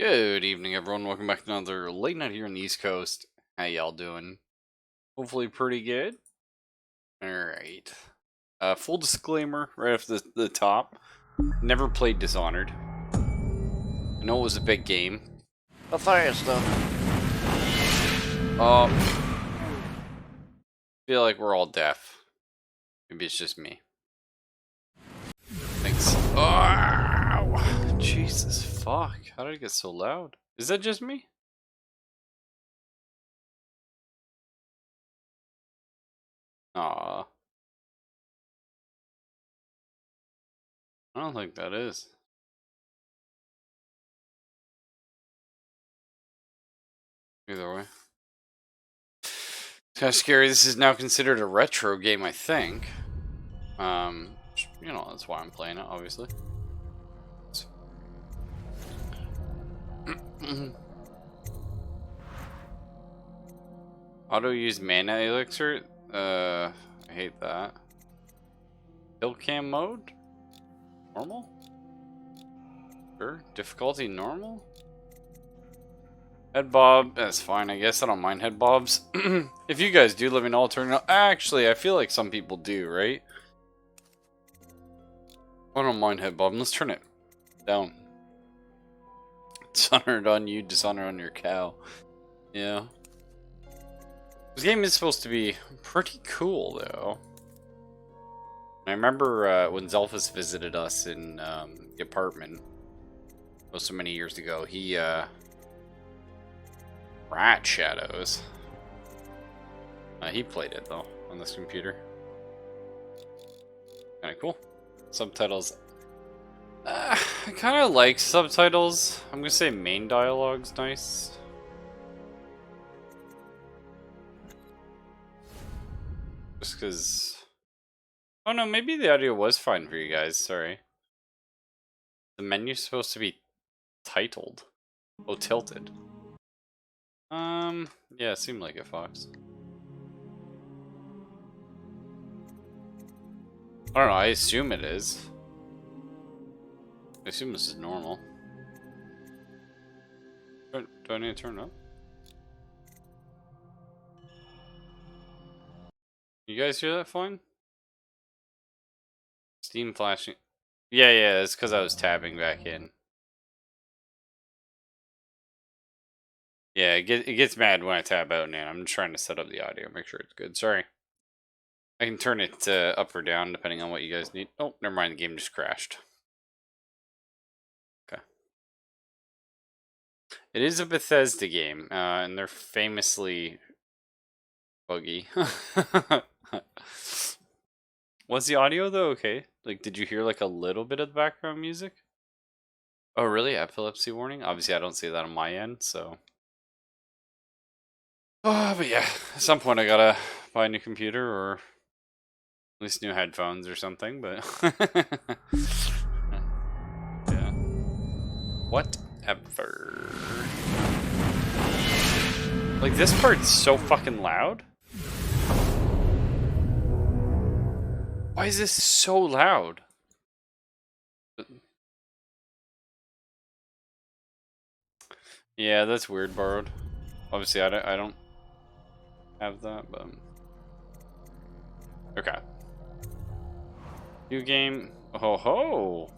Good evening, everyone. Welcome back to another late night here on the East Coast. How y'all doing? Hopefully pretty good. Alright. Full disclaimer right off the top. Never played Dishonored. I know it was a big game. The fire stuff. Feel like we're all deaf. Maybe it's just me. Thanks. Oh, Jesus fuck. How did it get so loud? Is that just me? Aw. I don't think that is. Either way. It's kind of scary. This is now considered a retro game, I think. You know, that's why I'm playing it, obviously. Auto use mana elixir? I hate that. Kill cam mode? Normal? Sure. Difficulty normal? Head bob, that's fine, I guess. I don't mind head bobs. If you guys do live in alternate, actually, I feel like some people do, right? I don't mind head bob. Let's turn it down. Dishonored on you, Dishonored on your cow. Yeah. This game is supposed to be pretty cool, though. I remember when Zelphus visited us in the apartment, so many years ago, he, Rat Shadows. He played it, though, on this computer. Kinda cool. Subtitles. I kinda like subtitles. I'm gonna say main dialogue's nice. Just because... Oh no, maybe the audio was fine for you guys, sorry. The menu's supposed to be titled. Oh, tilted. Yeah, it seemed like it, Fox. I don't know, I assume it is. I assume this is normal. Do I need to turn it up? You guys hear that fine? Steam flashing. Yeah, it's because I was tabbing back in. Yeah, it gets mad when I tab out and in. I'm trying to set up the audio, make sure it's good. Sorry. I can turn it up or down depending on what you guys need. Oh, never mind, the game just crashed. Okay. It is a Bethesda game, and they're famously buggy. Was the audio though okay? Like, did you hear like a little bit of the background music? Oh, really? Epilepsy warning? Obviously, I don't see that on my end, so. Oh, but yeah, at some point I gotta buy a new computer or at least new headphones or something, but. Yeah. Whatever. Like, this part's so fucking loud. Why is this so loud? Yeah, that's weird, borrowed. Obviously, I don't have that, but okay. New game. Oh ho!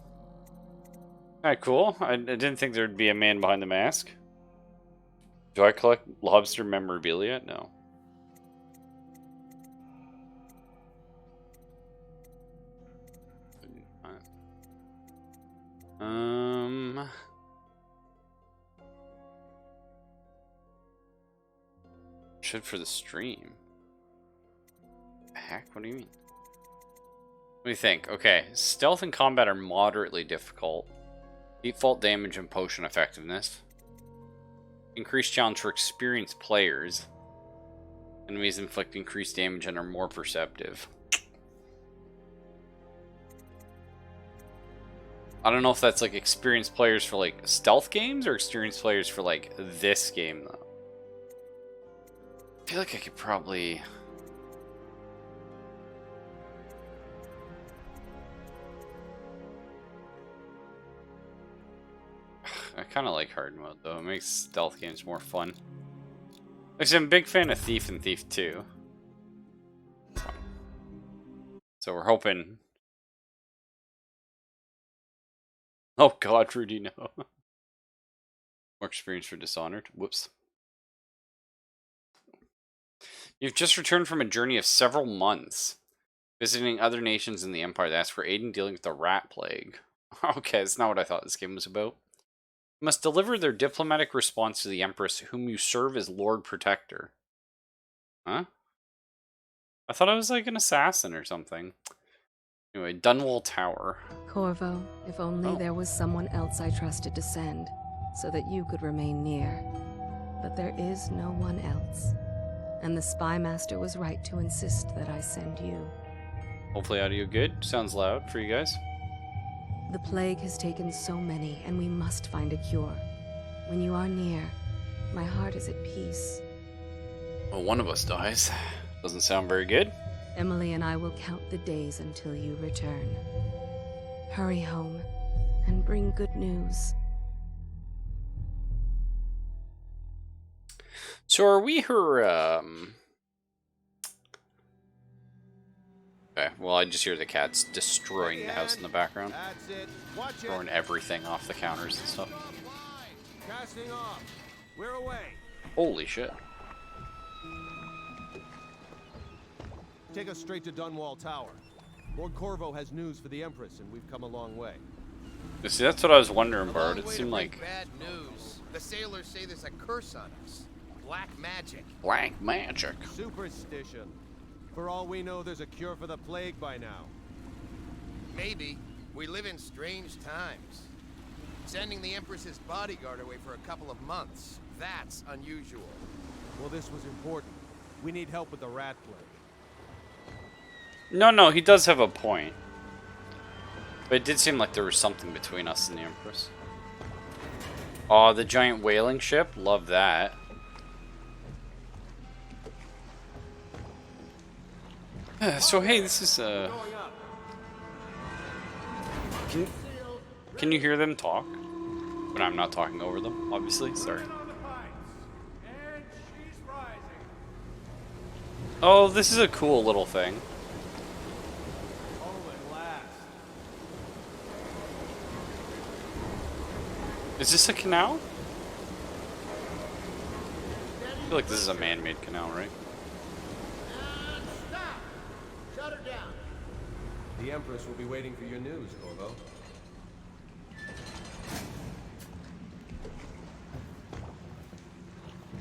Alright, cool. I didn't think there'd be a man behind the mask. Do I collect lobster memorabilia? No. Should for the stream. Heck, what do you mean? What do you think? Okay, stealth and combat are moderately difficult. Default damage and potion effectiveness. Increased challenge for experienced players. Enemies inflict increased damage and are more perceptive. I don't know if that's like experienced players for like stealth games or experienced players for like this game though. I feel like I could probably... I kind of like hard mode, though. It makes stealth games more fun. Actually, I'm a big fan of Thief and Thief 2. So we're hoping... Oh god, Rudy, no. More experience for Dishonored. Whoops. You've just returned from a journey of several months, visiting other nations in the Empire that ask for aid in dealing with the rat plague. Okay, that's not what I thought this game was about. You must deliver their diplomatic response to the Empress, whom you serve as Lord Protector. Huh? I thought I was like an assassin or something. Anyway, Dunwall Tower. Corvo, if only there was someone else I trusted to send, so that you could remain near. But there is no one else. And the Spy Master was right to insist that I send you. Hopefully audio good. Sounds loud for you guys. The plague has taken so many, and we must find a cure. When you are near, my heart is at peace. Well, one of us dies. Doesn't sound very good. Emily and I will count the days until you return. Hurry home, and bring good news. So are we her, Okay, well I just hear the cats destroying the house in the background. Throwing everything off the counters and stuff. Casting off. We're away. Holy shit. Take us straight to Dunwall Tower. Lord Corvo has news for the Empress, and we've come a long way. You see, that's what I was wondering, Bart. It seemed like... bad news. The sailors say there's a curse on us. Black magic. Black magic. Superstition. For all we know, there's a cure for the plague by now. Maybe. We live in strange times. Sending the Empress's bodyguard away for a couple of months. That's unusual. Well, this was important. We need help with the rat plague. No, he does have a point. But it did seem like there was something between us and the Empress. Oh, the giant whaling ship? Love that. So hey, this is Can you hear them talk? But I'm not talking over them, obviously. Sorry. Oh, this is a cool little thing. Is this a canal? I feel like this is a man-made canal, right? Stop! Shut her down. The Empress will be waiting for your news, Corvo.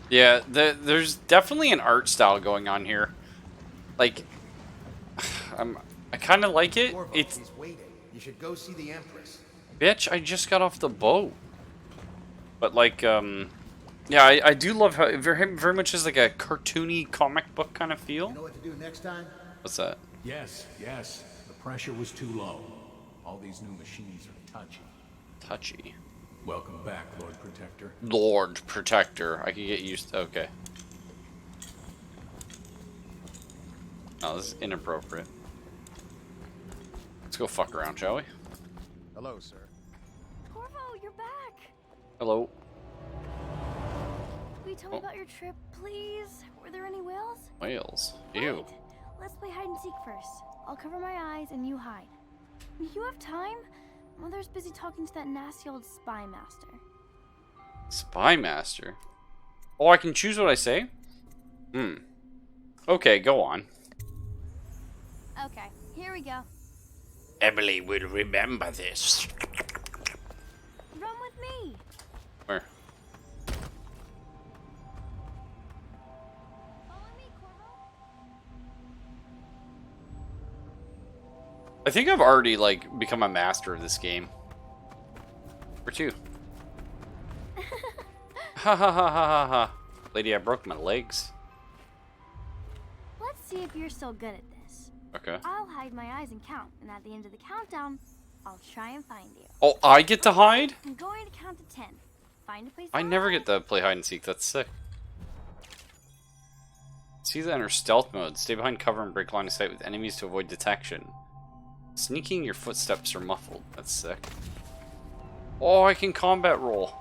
Yeah, there's definitely an art style going on here. Like, I kind of like it. Corvo, It's he's waiting. You should go see the Empress. bitch. I just got off the boat. But like, yeah, I do love how it very much is like a cartoony comic book kind of feel. You know what to do next time? What's that? Yes. The pressure was too low. All these new machines are touchy. Touchy. Welcome back, Lord Protector. Lord Protector. I can get used to... Okay. No, this is inappropriate. Let's go fuck around, shall we? Hello, sir. Corvo, you're back! Hello. Will you tell me about your trip, please? Were there any whales? Whales. Ew. Wait, let's play hide and seek first. I'll cover my eyes and you hide. You have time? Mother's busy talking to that nasty old spy master. Spy master? Oh, I can choose what I say? Okay, go on. Okay, here we go. Emily will remember this. Run with me! Where? Follow me, Corvo. I think I've already, like, become a master of this game. Where to? Ha ha ha ha ha ha. Lady, I broke my legs. Let's see if you're still good at this. Okay. I'll hide my eyes and count, and at the end of the countdown, I'll try and find you. Oh, I get to hide? I'm going to count to 10. Find a place I to never hide. get to play hide and seek. That's sick. See that enter stealth mode. Stay behind cover and break line of sight with enemies to avoid detection. Sneaking, your footsteps are muffled. That's sick. Oh, I can combat roll. 1,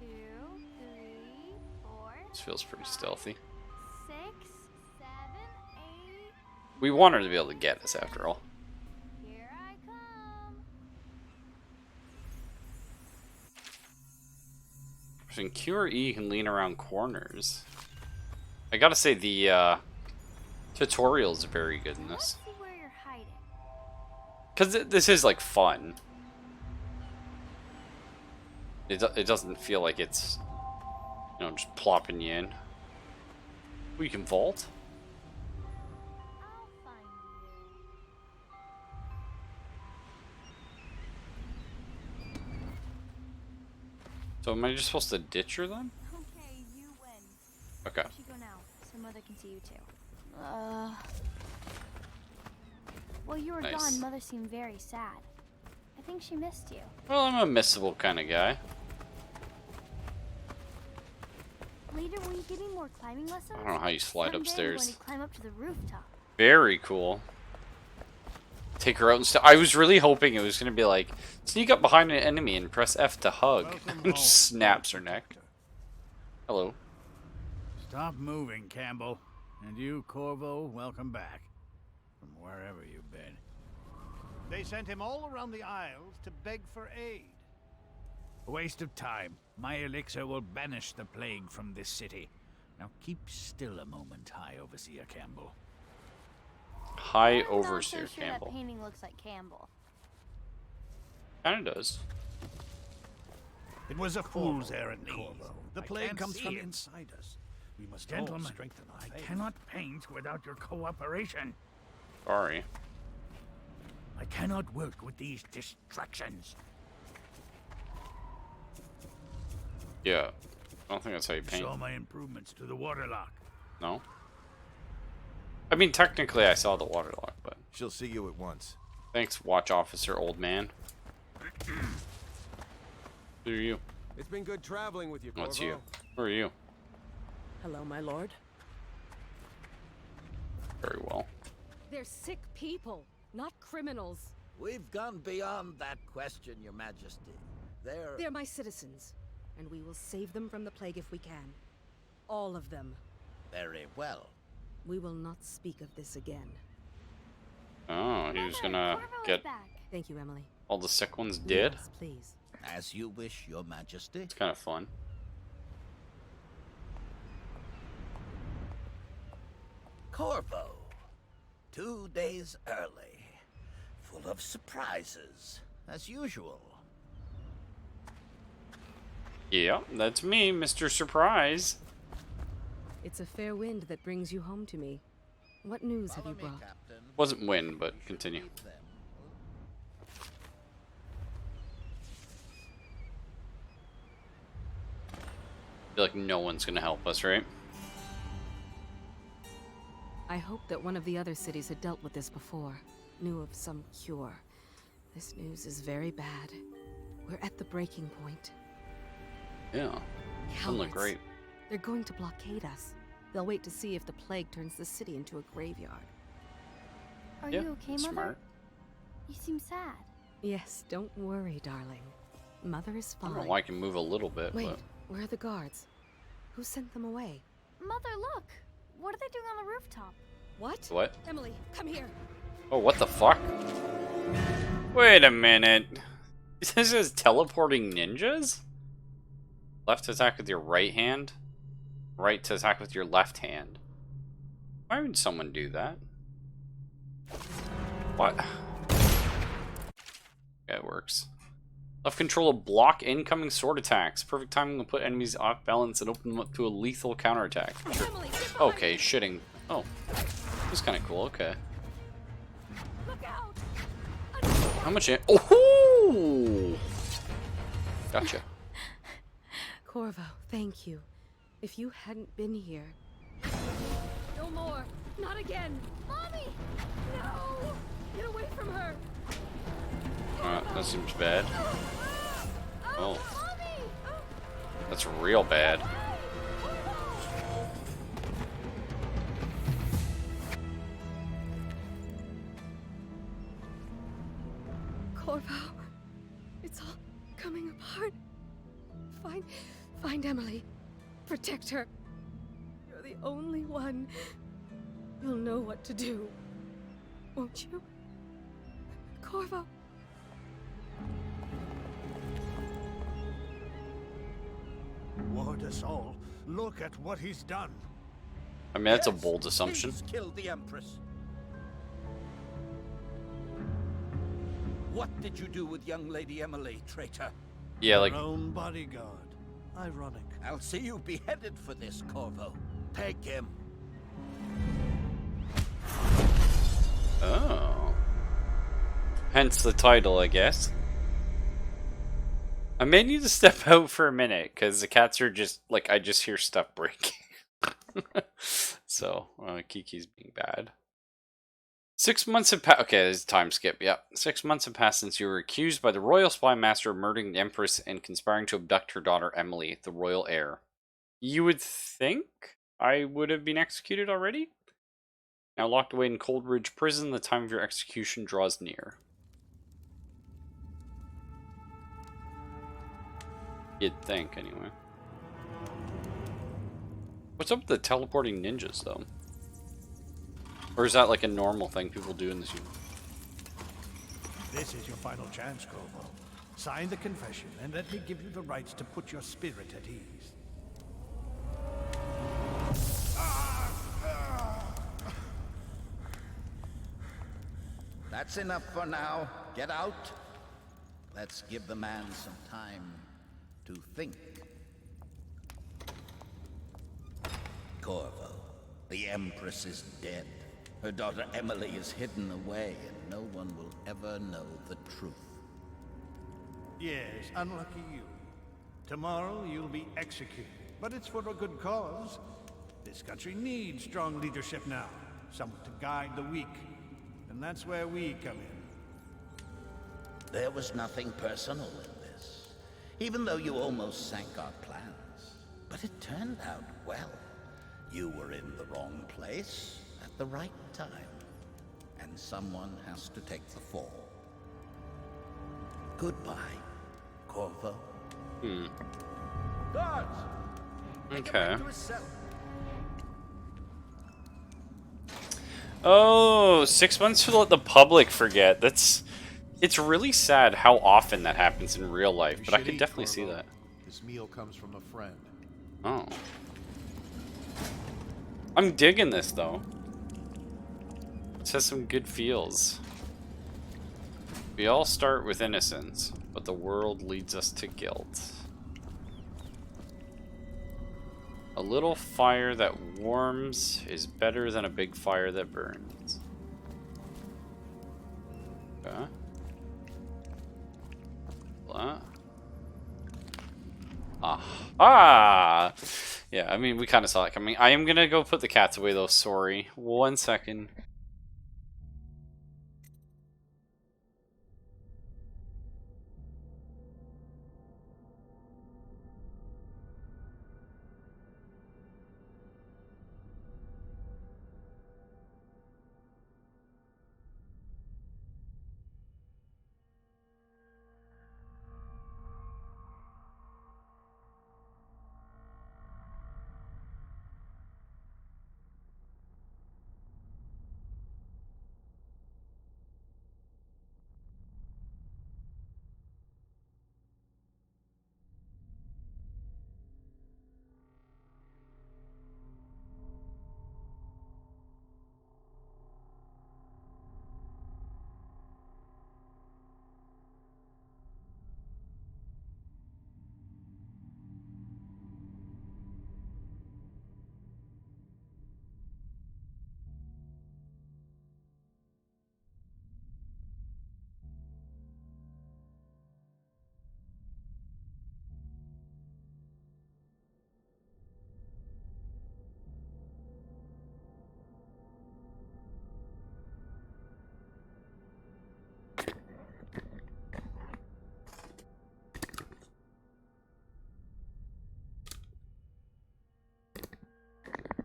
2, 3, 4, This feels pretty stealthy. 6, 7, 8. We want her to be able to get this after all. Here I come. In Q or E, you can lean around corners. I gotta say, the tutorial is very good in Let's this. see where you're hiding. Because this is, like, fun. It doesn't feel like it's, you know, just plopping you in. Oh, you can vault? I'll find you. So am I just supposed to ditch her then? Okay, you win. Okay. You should go now, so Mother can see you too. While you were Nice. gone, Mother seemed very sad. I think she missed you. Well, I'm a missable kind of guy. Later, will you give me more climbing lessons? I don't know how you slide Someday I'm upstairs. going to climb up to the rooftop. Very cool. Take her out and I was really hoping it was going to be like, sneak up behind an enemy and press F to hug. Welcome And home. snaps her neck. Hello. Stop moving, Campbell. And you, Corvo, welcome back. From wherever you've been. They sent him all around the Isles to beg for aid. A waste of time. My elixir will banish the plague from this city. Now keep still a moment, High Overseer Campbell. High I'm Overseer not so sure Campbell. That painting looks like Campbell. Kinda does. It was a fool's errand, Corvo, The the plague plague comes from it. inside us. We must all Gentlemen, strengthen our I faith. cannot paint without your cooperation. Sorry. I cannot work with these distractions. Yeah. I don't think that's how you You paint. saw my improvements to the waterlock. No? I mean, technically I saw the waterlock, but... She'll see you at once. Thanks, watch officer, old man. Who are you? It's been good traveling with you, Corvo. What's you? Who are you? Hello, my lord. Very well. They're sick people, not criminals. We've gone beyond that question, Your Majesty. They're my citizens, and we will save them from the plague if we can. All of them. Very well. We will not speak of this again. Oh, he was Mother, gonna Corvo is get back. Thank you, Emily. all the sick ones dead? Yes, please. As you wish, Your Majesty. It's kind of fun. Corvo. 2 days early. Full of surprises, as usual. Yeah, that's me, Mr. Surprise. It's a fair wind that brings you home to me. What news have you Follow me, brought? Captain. Wasn't win, but continue. Leave them. I feel like no one's gonna help us, right? I hoped that one of the other cities had dealt with this before, knew of some cure. This news is very bad. We're at the breaking point. Yeah. Doesn't look Cowards. great. They're going to blockade us. They'll wait to see if the plague turns the city into a graveyard. Are Yeah, you okay, Mother? smart. You seem sad. Yes, don't worry, darling. Mother is I fine. don't know why I can move a little bit, Wait, but... where are the guards? Who sent them away? Mother, look! What are they doing on the rooftop? What? What? Emily, come here. Oh, what the fuck? Wait a minute. This is teleporting ninjas? Left to attack with your right hand? Right to attack with your left hand. Why would someone do that? What? Yeah, it works. Left control to block incoming sword attacks. Perfect timing to put enemies off balance and open them up to a lethal counterattack. Sure. Emily, get behind Okay, me. shitting. Oh. This is kind of cool, okay. Look out! How much? Oh! Gotcha. Corvo, thank you. If you hadn't been here... No more! Not again! Mommy! No! Get away from her! That seems bad. Oh, Mommy! that's real bad. Corvo, coming apart. Find Emily. Protect her. You're the only one who'll know what to do. Won't you? Corvo. Ward us all. Look at what he's done. I mean, that's a bold assumption. He's killed the Empress. What did you do with young Lady Emily, traitor? Yeah, like... Her own bodyguard. Ironic. I'll see you beheaded for this, Corvo. Take him. Oh. Hence the title, I guess. I may need to step out for a minute, because the cats are just, like, I just hear stuff breaking. So, Kiki's being bad. 6 months have passed. Okay, there's a time skip. Yep. 6 months have passed since you were accused by the royal spy master of murdering the Empress and conspiring to abduct her daughter Emily, the royal heir. You would think I would have been executed already? Now locked away in Coldridge Prison, the time of your execution draws near. You'd think, anyway. What's up with the teleporting ninjas, though? Or is that like a normal thing people do in this universe? This is your final chance, Corvo. Sign the confession, and let me give you the rights to put your spirit at ease. That's enough for now. Get out. Let's give the man some time to think. Corvo, the Empress is dead. Her daughter Emily is hidden away, and no one will ever know the truth. Yes, unlucky you. Tomorrow you'll be executed, but it's for a good cause. This country needs strong leadership now, someone to guide the weak, and that's where we come in. There was nothing personal in this, even though you almost sank our plans. But it turned out well. You were in the wrong place at the right time, and someone has to take the fall. Goodbye, Corvo. Guards! Take him back to his cell. Oh, 6 months to let the public forget. It's really sad how often that happens in real life, but I could definitely see that. This meal comes from a friend. Oh. I'm digging this, though. It has some good feels. We all start with innocence, but the world leads us to guilt. A little fire that warms is better than a big fire that burns. Okay. What? Ah! Yeah, I mean, we kind of saw it coming. I am gonna go put the cats away, though. Sorry. 1 second.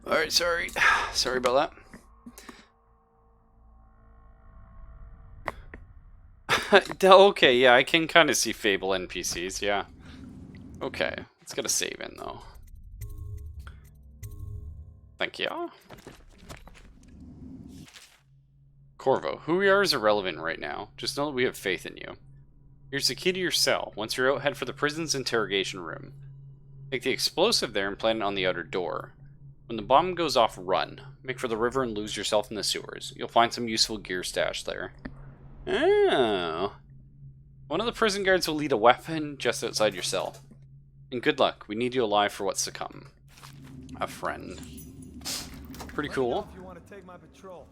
Alright, sorry. Sorry about that. Okay, yeah, I can kind of see Fable NPCs, yeah. Okay, let's get a save in, though. Thank you. Corvo, who we are is irrelevant right now. Just know that we have faith in you. Here's the key to your cell. Once you're out, head for the prison's interrogation room. Take the explosive there and plant it on the outer door. When the bomb goes off, run. Make for the river and lose yourself in the sewers. You'll find some useful gear stashed there. Oh. One of the prison guards will lead a weapon just outside your cell. And good luck. We need you alive for what's to come. A friend. Pretty cool. If you want to take my patrol.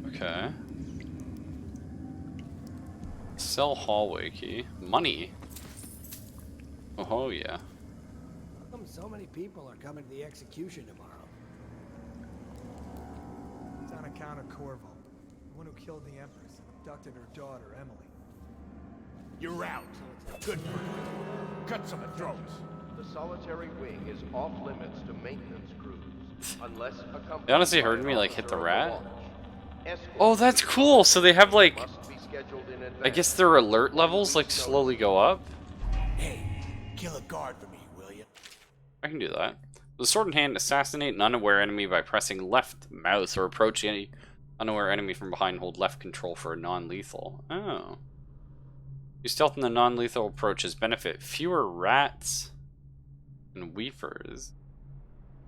Okay. Cell hallway key. Money. Oh yeah. How come so many people are coming to the execution tomorrow? It's on account of Corvo, the one who killed the Empress and abducted her daughter, Emily. You're out. Good for you. Cut some throats. The solitary wing is off limits to maintenance crews, unless accompanied. They honestly by heard an me like hit officer the of rat. watch. Escort Oh, that's cool. So they have like, must be scheduled in advance. I guess their alert levels like slowly go up. Hey, kill a guard for me, will you? I can do that. With a sword in hand, assassinate an unaware enemy by pressing left mouse or approach any unaware enemy from behind. Hold left control for a non-lethal. Oh. Your stealth in the non-lethal approaches benefit fewer rats and weepers.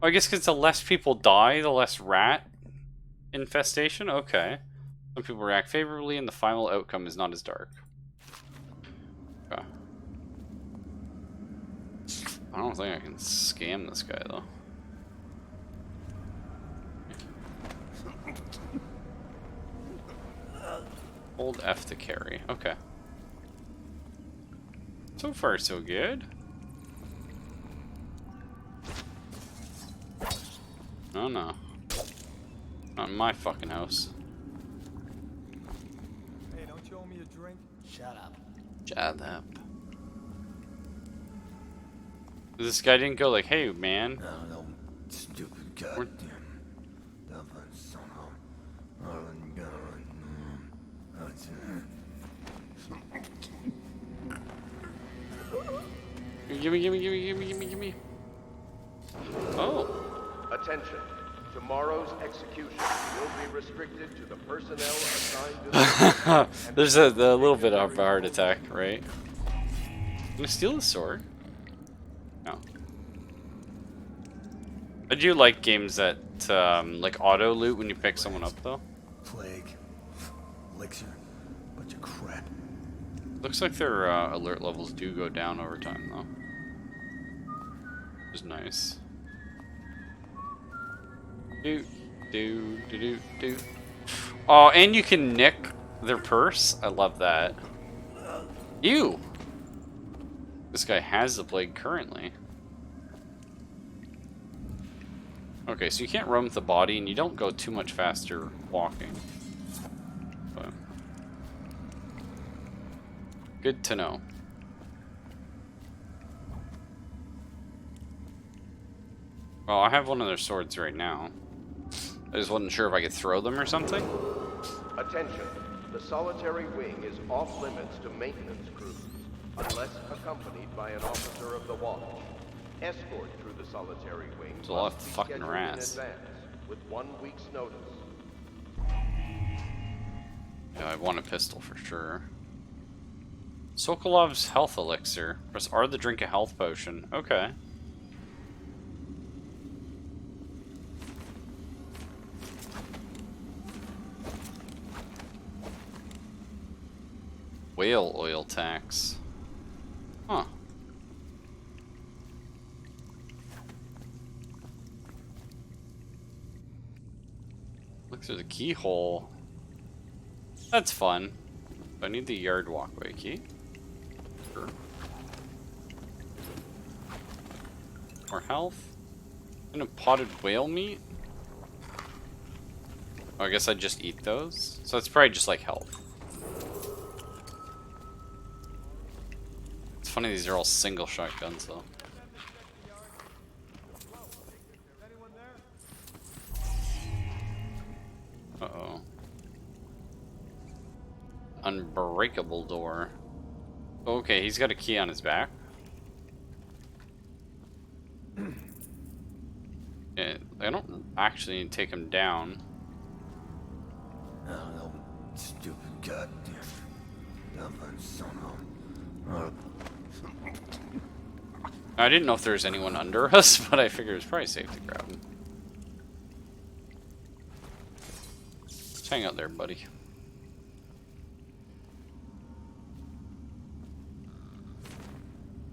Oh, I guess because the less people die, the less rat infestation? Okay. Some people react favorably and the final outcome is not as dark. Okay. I don't think I can scam this guy though. Hold F to carry. Okay. So far so good. Oh no. Not in my fucking house. Hey, don't you owe me a drink? Shut up. Shut up. This guy didn't go like, hey man. No, stupid goddamn. Gimme. Oh. Attention. Tomorrow's execution will be restricted to the personnel assigned to the There's a little bit of a heart attack, right? I'm gonna steal the sword. No. I do like games that like auto loot when you pick someone up though. Plague. Elixir. Bunch of crap. Looks like their alert levels do go down over time though. Which is nice. Do. Oh, and you can nick their purse. I love that. Ew. This guy has the plague currently. Okay, so you can't roam with the body, and you don't go too much faster walking. But good to know. Well, I have one of their swords right now. I just wasn't sure if I could throw them or something. Attention. The solitary wing is off limits to maintenance crews, unless accompanied by an officer of the watch. Escort through the solitary wing There's a lot of must be fucking scheduled rats. in advance, with 1 week's notice. Yeah, I want a pistol for sure. Sokolov's health elixir. Press R to drink a health potion. Okay. Whale oil tax. Huh. Look through the keyhole. That's fun. I need the yard walkway key. Sure. More health. And a potted whale meat. Oh, I guess I'd just eat those. So it's probably just like health. It's funny these are all single shotguns though. Uh-oh. Unbreakable door. Okay, he's got a key on his back. Yeah, I don't actually need to take him down. No, stupid goddamn son of... I didn't know if there was anyone under us, but I figured it's probably safe to grab him. Just hang out there, buddy.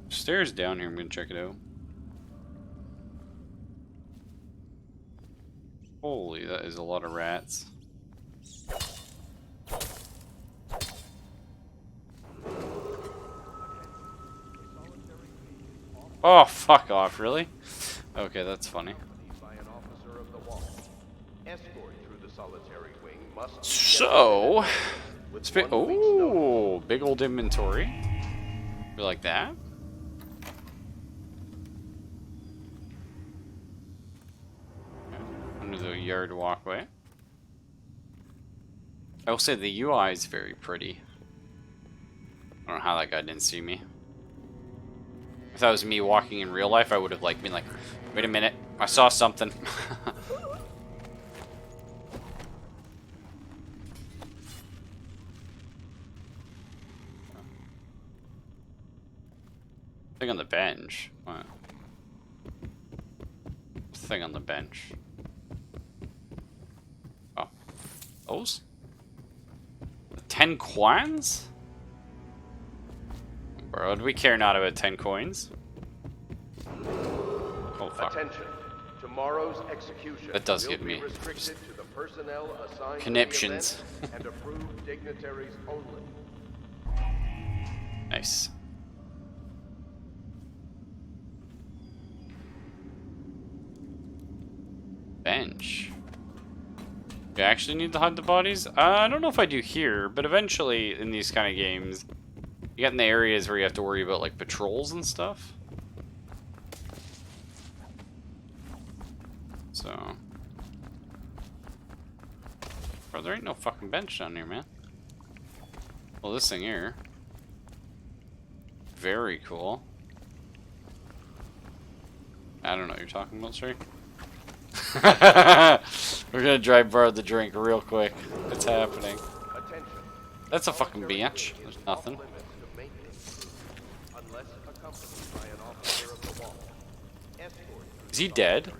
Stairs down here, I'm gonna check it out. Holy, that is a lot of rats. Oh, fuck off, really? Okay, that's funny. By an officer of the watch. Escort through the solitary wing must So, with oh, big old inventory. You like that? Under the yard walkway. I will say the UI is very pretty. I don't know how that guy didn't see me. If that was me walking in real life, I would have been like, wait a minute, I saw something. Thing on the bench. What? Thing on the bench. Oh. Those? 10 coins? Bro, do we care not about 10 coins? Oh, fuck. Attention. Tomorrow's execution That does will give be me restricted to the personnel assigned conniptions. to the event and approved dignitaries only. Nice. Bench. Do I actually need to hide the bodies? I don't know if I do here, but eventually in these kind of games, you get in the areas where you have to worry about like patrols and stuff. So. Bro, there ain't no fucking bench down here, man. Well, this thing here. Very cool. I don't know what you're talking about, sir. We're gonna drive borrow the drink real quick. It's happening. That's a fucking bench. There's nothing. Is he dead?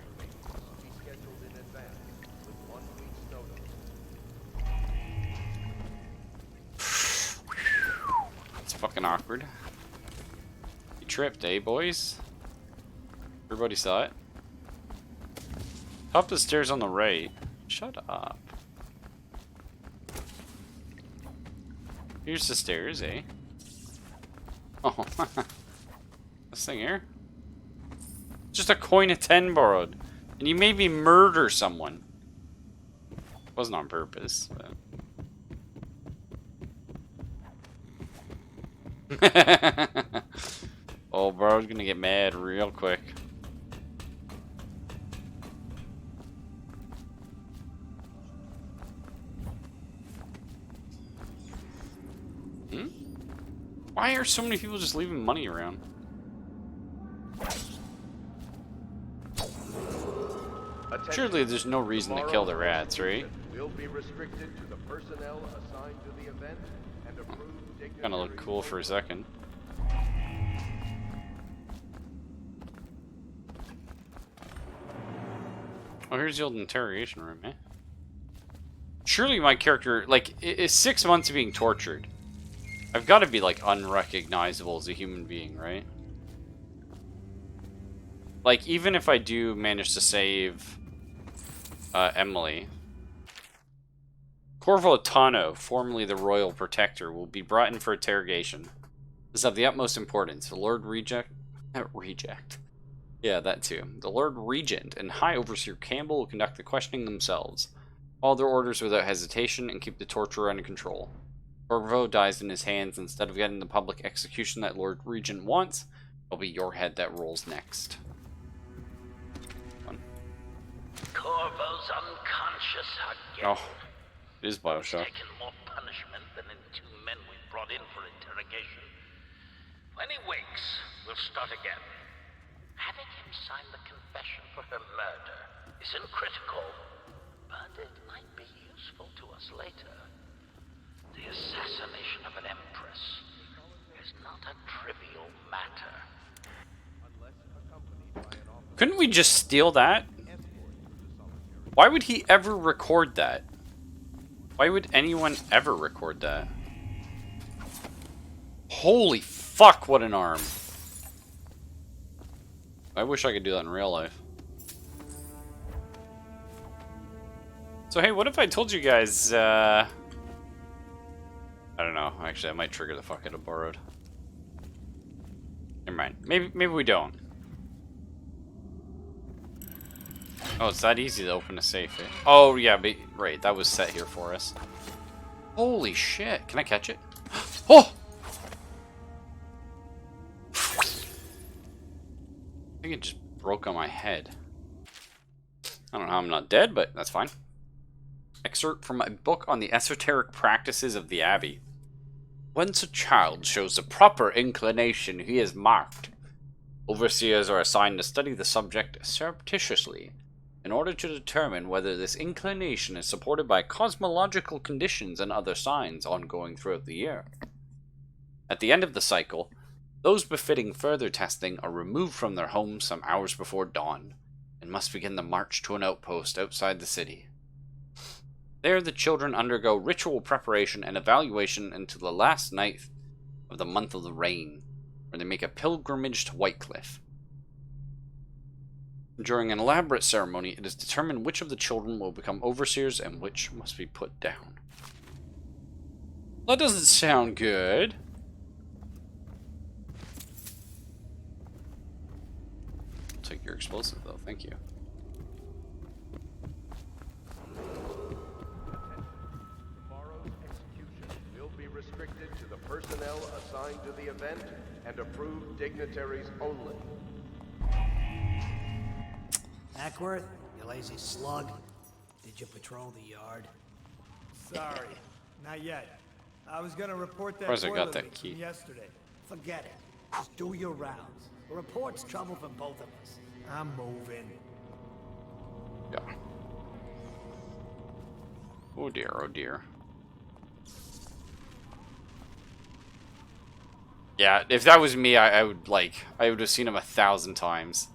It's fucking awkward. You tripped, eh, boys? Everybody saw it. Up the stairs on the right. Shut up. Here's the stairs, eh? Oh, this thing here? Just a coin of 10 borrowed. And you made me murder someone. Wasn't on purpose, but... Oh, bro's gonna get mad real quick. Why are so many people just leaving money around? Surely there's no reason to kill the rats, right? Will be restricted to the personnel assigned to the event and approved Kinda look cool for a second. Oh, here's the old interrogation room, eh? Surely my character, like, is 6 months of being tortured. I've got to be, like, unrecognizable as a human being, right? Like, even if I do manage to save Emily, Corvo Tano, formerly the Royal Protector, will be brought in for interrogation. This is of the utmost importance. The Lord Reject. Yeah, that too. The Lord Regent and High Overseer Campbell will conduct the questioning themselves. Follow their orders without hesitation and keep the torture under control. Corvo dies in his hands instead of getting the public execution that Lord Regent wants. It'll be your head that rolls next. Corvo's unconscious again. Oh, It is Bioshock. He's taken more punishment than in 2 men we brought in for interrogation. When he wakes, we'll start again. Having him sign the confession for her murder isn't critical, but it might be useful to us later. The assassination of an Empress is not a trivial matter. Couldn't we just steal that? Why would he ever record that? Why would anyone ever record that? Holy fuck, what an arm. I wish I could do that in real life. So hey, what if I told you guys, I don't know. Actually, I might trigger the fuck out of borrowed. Never mind. Maybe we don't. Oh, it's that easy to open a safe. Eh? Oh, yeah, but, right. That was set here for us. Holy shit. Can I catch it? Oh! I think it just broke on my head. I don't know how I'm not dead, but that's fine. Excerpt from a book on the esoteric practices of the Abbey. Once a child shows a proper inclination, he is marked. Overseers are assigned to study the subject surreptitiously, in order to determine whether this inclination is supported by cosmological conditions and other signs ongoing throughout the year. At the end of the cycle, those befitting further testing are removed from their homes some hours before dawn, and must begin the march to an outpost outside the city. There the children undergo ritual preparation and evaluation until the last night of the month of the rain, where they make a pilgrimage to Whitecliff. During an elaborate ceremony, it is determined which of the children will become overseers and which must be put down. That doesn't sound good. I'll take your explosive though, thank you. Tomorrow's execution will be restricted to the personnel assigned to the event and approved dignitaries only. Ackworth, you lazy slug. Did you patrol the yard? Sorry, not yet. I was gonna report that Where's I got boiler that leak key? from yesterday. Forget it. Just do your rounds. A report's trouble for both of us. I'm moving. Yeah. Oh dear, oh dear. Yeah, if that was me, I would have seen him 1,000 times.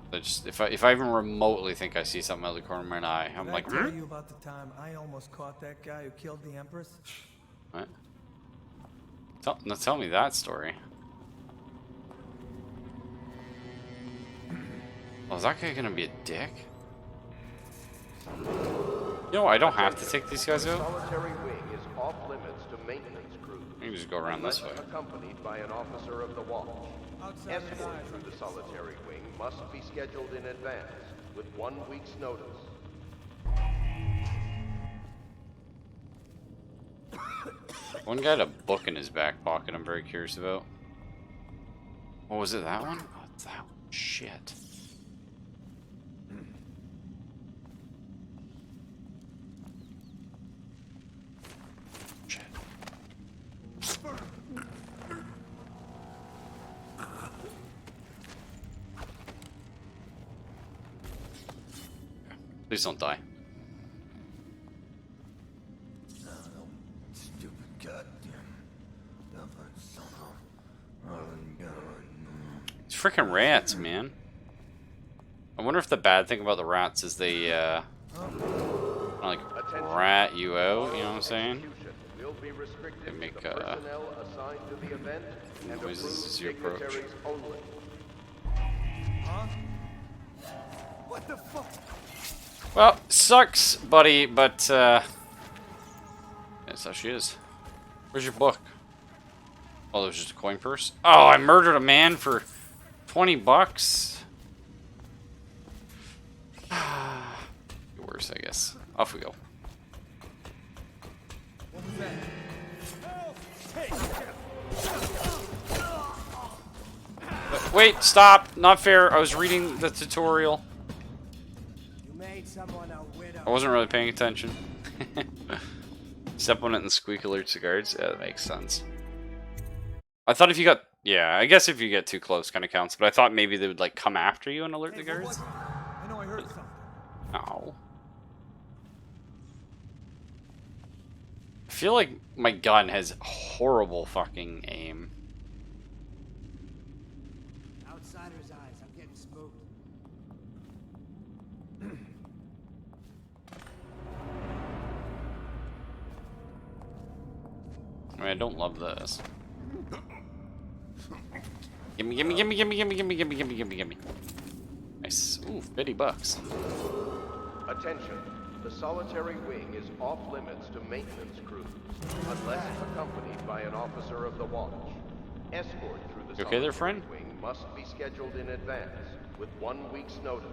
But just, if I even remotely think I see something out of the corner of my eye, I'm like, Did I tell you about the time I almost caught that guy who killed the Empress? What? Tell me that story. Oh, is that guy gonna be a dick? You know, I don't have to take these guys out. Solitary wing is off limits to maintenance crews. You can just go around this way. Accompanied by an officer of the watch. Escort through the solitary wing must be scheduled in advance, with 1 week's notice. One guy had a book in his back pocket I'm very curious about. Oh, was it that one? Oh, it's that one. Shit. Shit. Please don't die. Stupid goddamn. These freaking rats, man. I wonder if the bad thing about the rats is they, like, rat you out, you know what I'm saying? They make, noises as you approach. What the fuck? Well, sucks, buddy, but, that's how she is. Where's your book? Oh, there's just a coin purse? Oh, I murdered a man for 20 bucks? Worse, I guess. Off we go. What was that? Wait, stop! Not fair. I was reading the tutorial. You made someone a widow. I wasn't really paying attention. Step on it and squeak alerts the guards. Yeah, that makes sense. I thought if you got... Yeah, I guess if you get too close kind of counts, but I thought maybe they would like come after you and alert the guards. I know I heard something. No. I feel like my gun has horrible fucking aim. Outsider's eyes, I'm getting spooked. I mean, I don't love this. Gimme, gimme, gimme, gimme, gimme, gimme, gimme, gimme, gimme, gimme. Nice. Ooh, 50 bucks. Attention. The solitary wing is off limits to maintenance crews, unless accompanied by an officer of the watch. Escort through the You okay there, solitary friend? wing must be scheduled in advance, with 1 week's notice.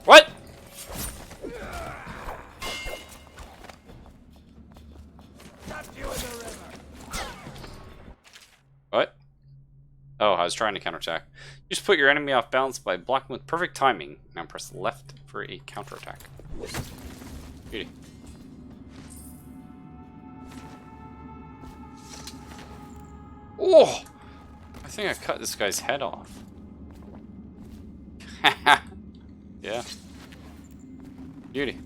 What? What? Oh, I was trying to counterattack. You just put your enemy off balance by blocking with perfect timing. Now press left for a counterattack. Beauty. Oh! I think I cut this guy's head off. Yeah. Beauty.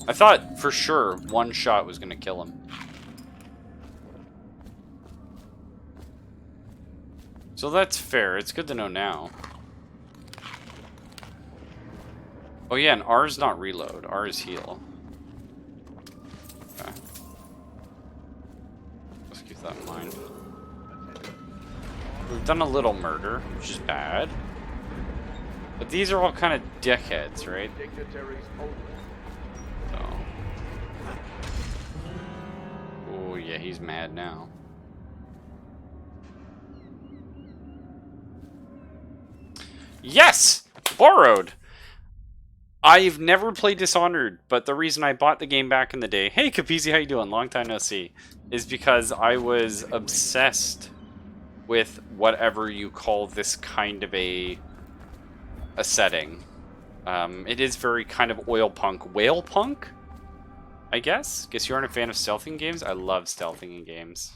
I thought for sure one shot was gonna kill him. So that's fair. It's good to know now. Oh yeah, and R is not reload. R is heal. Okay. Let's keep that in mind. We've done a little murder, which is bad. But these are all kind of dickheads, right? Dignitaries only. So. Oh yeah, he's mad now. Yes! Borrowed! I've never played Dishonored, but the reason I bought the game back in the day, hey Capizzi, how you doing? Long time no see, is because I was obsessed with whatever you call this kind of a setting. It is very kind of oil punk. Whale punk? I guess? Guess you aren't a fan of stealthing games? I love stealthing in games.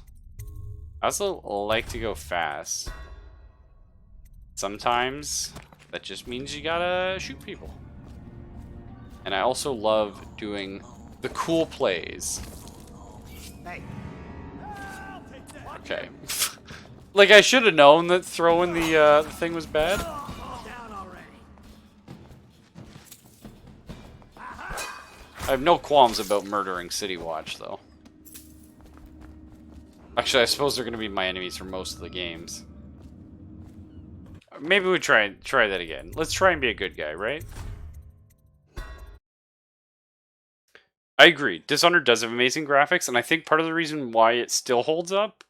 I also like to go fast. Sometimes that just means you gotta shoot people. And I also love doing the cool plays. Hey. Okay. Like I should have known that throwing the thing was bad. I have no qualms about murdering City Watch though. Actually, I suppose they're gonna be my enemies for most of the games. Maybe we try that again. Let's try and be a good guy, right? I agree. Dishonored does have amazing graphics, and I think part of the reason why it still holds up.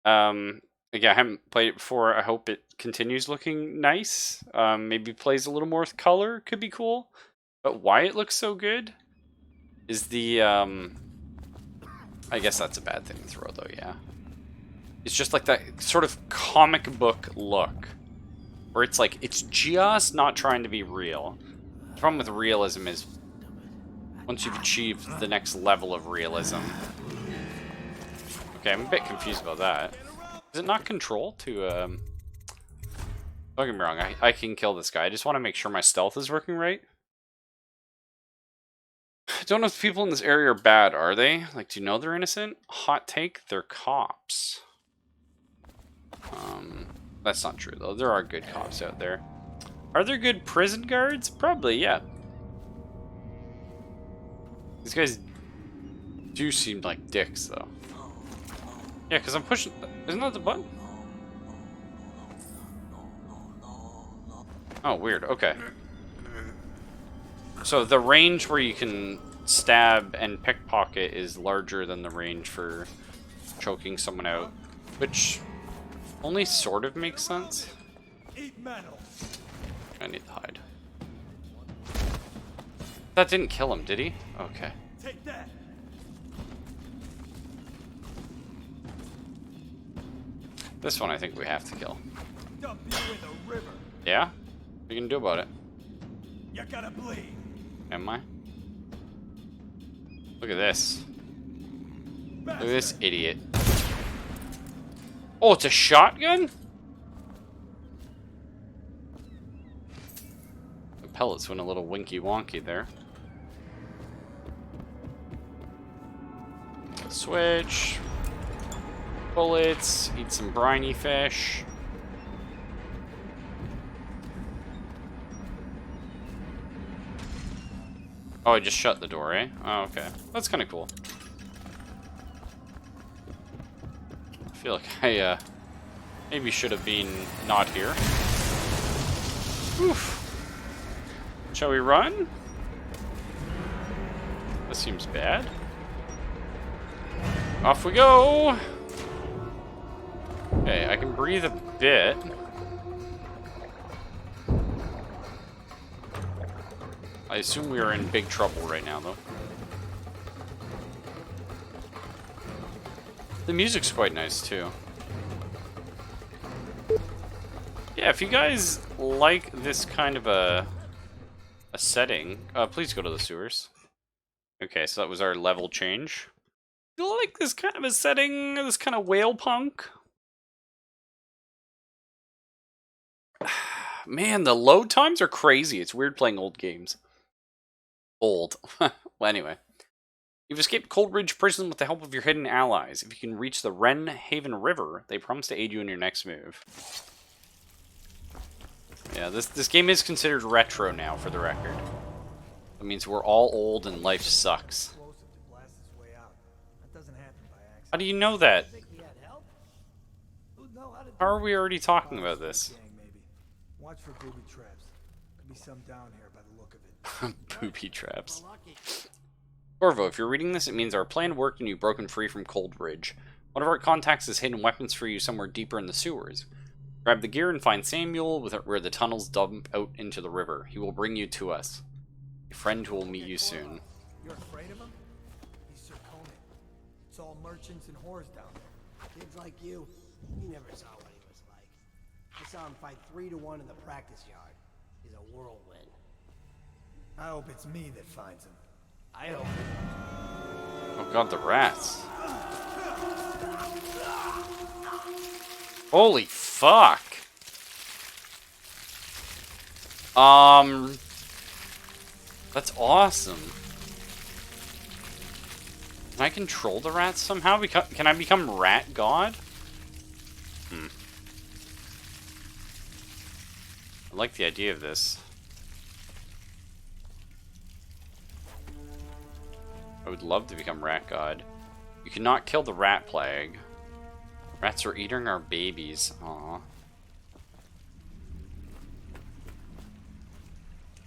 Again, I haven't played it before. I hope it continues looking nice. Maybe plays a little more with color. Could be cool. But why it looks so good is the I guess that's a bad thing to throw, though. Yeah, it's just like that sort of comic book look. Where it's like, it's just not trying to be real. The problem with realism is, once you've achieved the next level of realism. Okay, I'm a bit confused about that. Is it not control to, don't get me wrong, I can kill this guy. I just want to make sure my stealth is working right. I don't know if people in this area are bad, are they? Like, do you know they're innocent? Hot take, they're cops. That's not true, though. There are good cops out there. Are there good prison guards? Probably, yeah. These guys do seem like dicks, though. Yeah, because I'm pushing... Isn't that the button? Oh, weird. Okay. So the range where you can stab and pickpocket is larger than the range for choking someone out, which... only sort of makes sense. I need to hide. That didn't kill him, did he? Okay. Take that. This one I think we have to kill. dump you in the river. Yeah? What are you gonna do about it? You gotta bleed. Am I? Look at this. Look at this idiot. Oh, it's a shotgun? The pellets went a little winky wonky there. Switch. Bullets. Eat some briny fish. Oh, I just shut the door, eh? Oh, okay. That's kind of cool. I feel like I, maybe should have been not here. Oof. Shall we run? This seems bad. Off we go! Okay, I can breathe a bit. I assume we are in big trouble right now, though. The music's quite nice, too. Yeah, if you guys like this kind of a setting, please go to the sewers. Okay, so that was our level change. You like this kind of a setting, this kind of whale punk? Man, the load times are crazy. It's weird playing old games. Old. Well, anyway. You've escaped Coldridge Prison with the help of your hidden allies. If you can reach the Wren Haven River, they promise to aid you in your next move. Yeah, this game is considered retro now, for the record. That means we're all old and life sucks. How do you know that? How are we already talking about this? Watch for booby traps. Could be some down here by the look of it. Booby traps. Corvo, if you're reading this, it means our plan worked and you've broken free from Coldridge. One of our contacts has hidden weapons for you somewhere deeper in the sewers. Grab the gear and find Samuel where the tunnels dump out into the river. He will bring you to us. A friend who will meet you soon. You're afraid of him? He's Sir Conan. It's all merchants and whores down there. Kids like you never saw what he was like. I saw him fight 3-to-1 in the practice yard. He's a whirlwind. I hope it's me that finds him. I hope. Oh god, the rats. Holy fuck. That's awesome. Can I control the rats somehow? Can I become Rat God? I like the idea of this. I would love to become Rat God. You cannot kill the rat plague. Rats are eating our babies. Aww.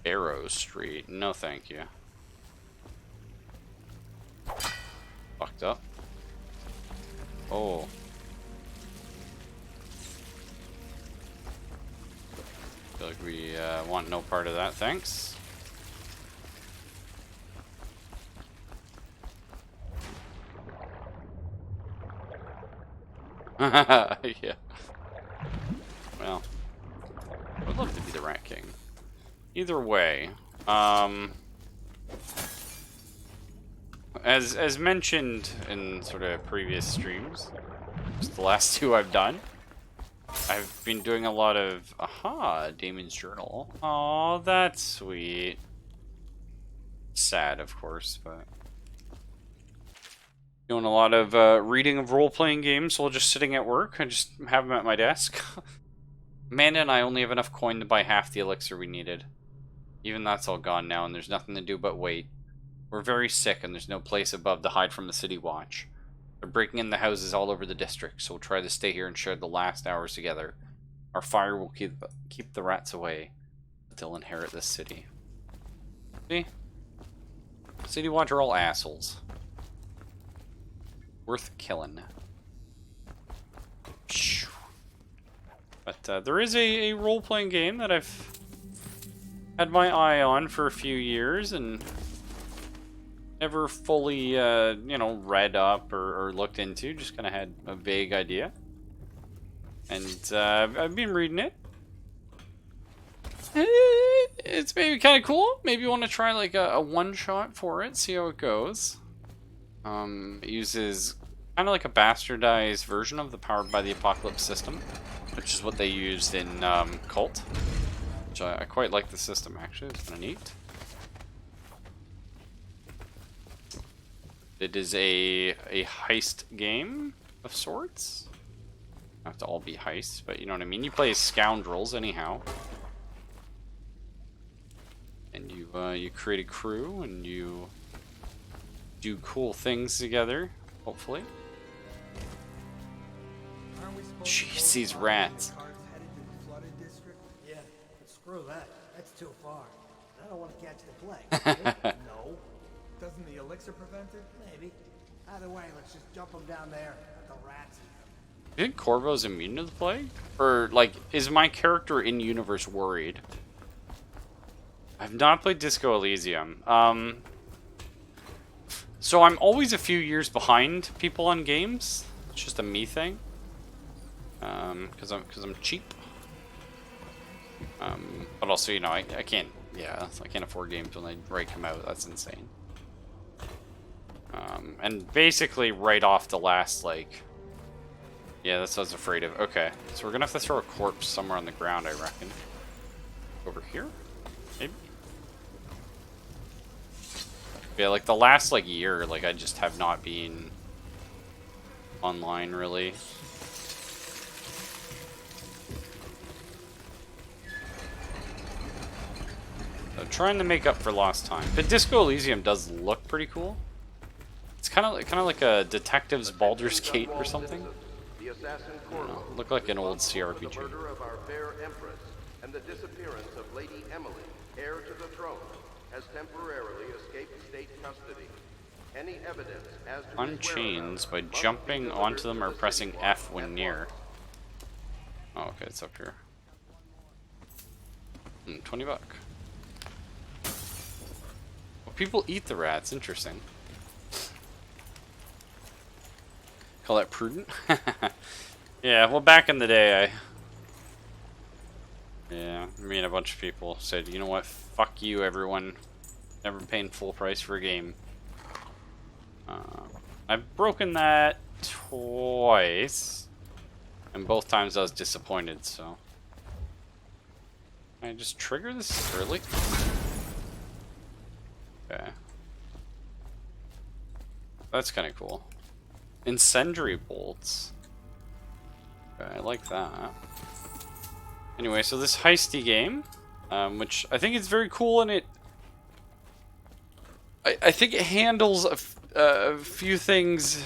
Barrow Street. No, thank you. Fucked up. Oh. Feel like we want no part of that, thanks. Yeah. Well, I would love to be the Rat King. Either way, as mentioned in sort of previous streams, just the last two I've done, I've been doing a lot of Damon's Journal. Oh, that's sweet. Sad, of course, but doing a lot of reading of role-playing games while just sitting at work. I just have them at my desk. Amanda and I only have enough coin to buy half the elixir we needed. Even that's all gone now, and there's nothing to do but wait. We're very sick, and there's no place above to hide from the city watch. They're breaking in the houses all over the district, so we'll try to stay here and share the last hours together. Our fire will keep the rats away, but they'll inherit this city. See? City watch are all assholes. Worth killing. But there is a role-playing game that I've had my eye on for a few years and never fully, you know, read up or looked into. Just kind of had a vague idea. And I've been reading it. It's maybe kind of cool. Maybe you want to try like a one-shot for it, see how it goes. It uses kind of like a bastardized version of the Powered by the Apocalypse system, which is what they used in Cult. Which I quite like the system, actually. It's kind of neat. It is a heist game of sorts. Not have to all be heists, but you know what I mean. You play as scoundrels, anyhow. And you create a crew, and you do cool things together, hopefully. Jeez, these rats. Yeah, but screw that. That's too far. I don't want to catch the plague. No. Doesn't the elixir prevent it? Maybe. Either way, let's just jump them down there. Let the rats eat them. Do you think Corvo's immune to the plague? Or, like, is my character in-universe worried? I've not played Disco Elysium. So I'm always a few years behind people on games. It's just a me thing. Because I'm cheap. But also, you know, I can't, yeah, I can't afford games when they come out. That's insane. And basically right off the last, like, yeah, that's what I was afraid of. Okay, so we're gonna have to throw a corpse somewhere on the ground, I reckon. Over here? Maybe? Yeah, like the last, like, year, like, I just have not been online, really. So trying to make up for lost time. But Disco Elysium does look pretty cool. It's kind of like a Detective's Baldur's Gate or something. The assassin I don't know. Look like an old CRPG. The murder of our fair Empress and the disappearance of Lady Emily, heir to the throne, has temporarily escaped state custody. Any evidence as to Unchains by jumping onto them or pressing F when near. Oh, okay, it's up here. 20 bucks. Well, people eat the rats. Interesting. Call that prudent? Yeah, well, back in the day, yeah, me and a bunch of people said, you know what, fuck you, everyone. Never paying full price for a game. I've broken that twice, and both times I was disappointed, so. Can I just trigger this early? Okay. That's kind of cool. Incendiary bolts. Okay, I like that. Anyway, so this heisty game, which I think is very cool, and I think it handles a few things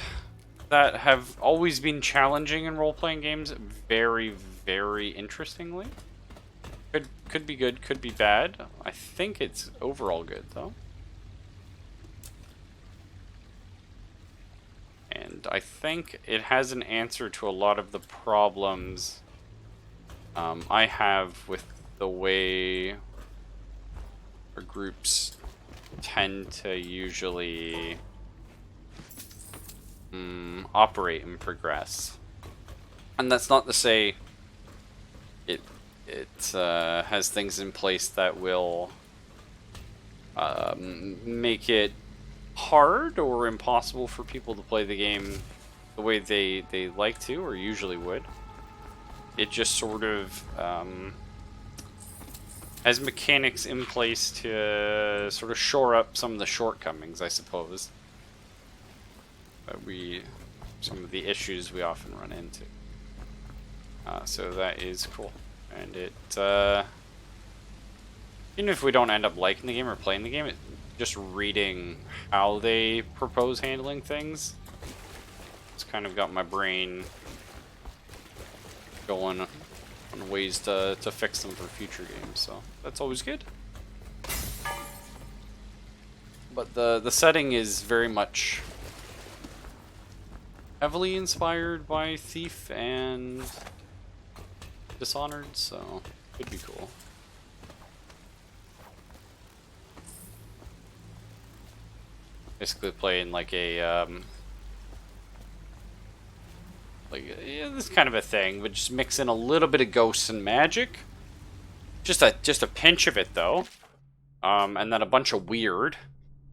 that have always been challenging in role-playing games very, very interestingly. Could be good, could be bad. I think it's overall good, though. And I think it has an answer to a lot of the problems I have with the way our groups tend to usually operate and progress. And that's not to say it has things in place that will make it hard or impossible for people to play the game the way they like to or usually would. It just sort of has mechanics in place to sort of shore up some of the shortcomings, I suppose. Some of the issues we often run into. So that is cool. And it, even if we don't end up liking the game or playing the game, just reading how they propose handling things, it's kind of got my brain going on ways to fix them for future games, so that's always good. But the setting is very much heavily inspired by Thief and Dishonored, so could be cool. Basically playing like a Like, yeah, this is kind of a thing, but just mix in a little bit of ghosts and magic. Just a pinch of it, though. And then a bunch of weird.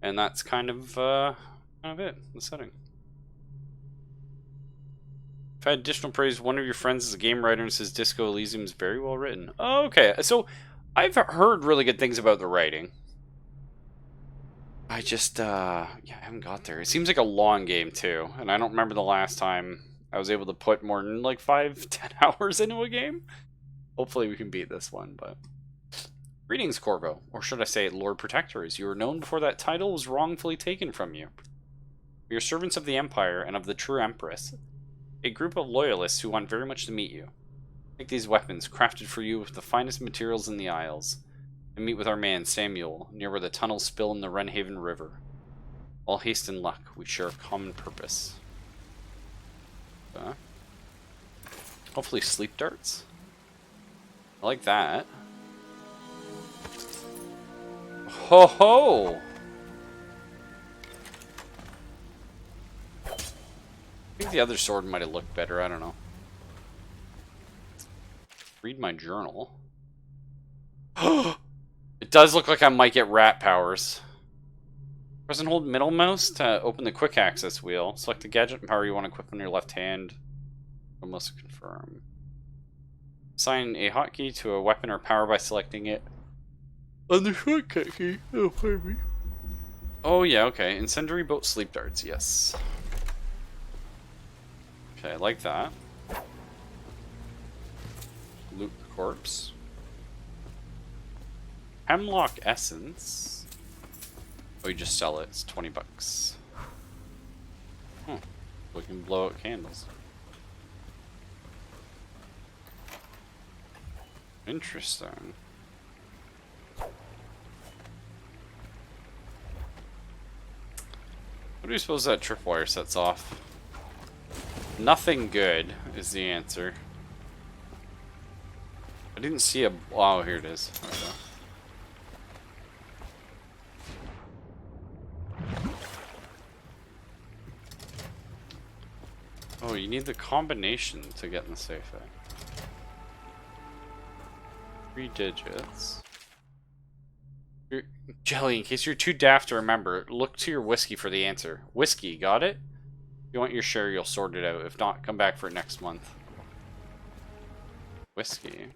And that's kind of it, the setting. If I had additional praise, one of your friends is a game writer and says Disco Elysium is very well written. Oh, okay, so I've heard really good things about the writing. I just, yeah, I haven't got there. It seems like a long game, too. And I don't remember the last time I was able to put more than, like, 5-10 hours into a game. Hopefully we can beat this one, but... Greetings, Corvo. Or should I say, Lord Protector, as you were known before that title was wrongfully taken from you. We are servants of the Empire and of the true Empress. A group of loyalists who want very much to meet you. Take these weapons, crafted for you with the finest materials in the Isles, and meet with our man, Samuel, near where the tunnels spill in the Wrenhaven River. All haste and luck, we share a common purpose. Hopefully sleep darts? I like that. Ho ho! I think the other sword might have looked better, I don't know. Read my journal. It does look like I might get rat powers. Press and hold middle mouse to open the quick access wheel. Select the gadget and power you want to equip on your left hand. Almost confirm. Assign a hotkey to a weapon or power by selecting it on the shortcut key. Oh, pardon me. Oh yeah, okay. Incendiary bolt sleep darts, yes. Okay, I like that. Loot the corpse. Hemlock essence. Oh, you just sell it. It's 20 bucks. Hmm. We can blow out candles. Interesting. What do you suppose that tripwire sets off? Nothing good is the answer. I didn't see a... Oh, here it is. Okay. Oh, you need the combination to get in the safe. 3 digits. Jelly, in case you're too daft to remember, look to your whiskey for the answer. Whiskey, got it? If you want your share, you'll sort it out. If not, come back for it next month. Whiskey.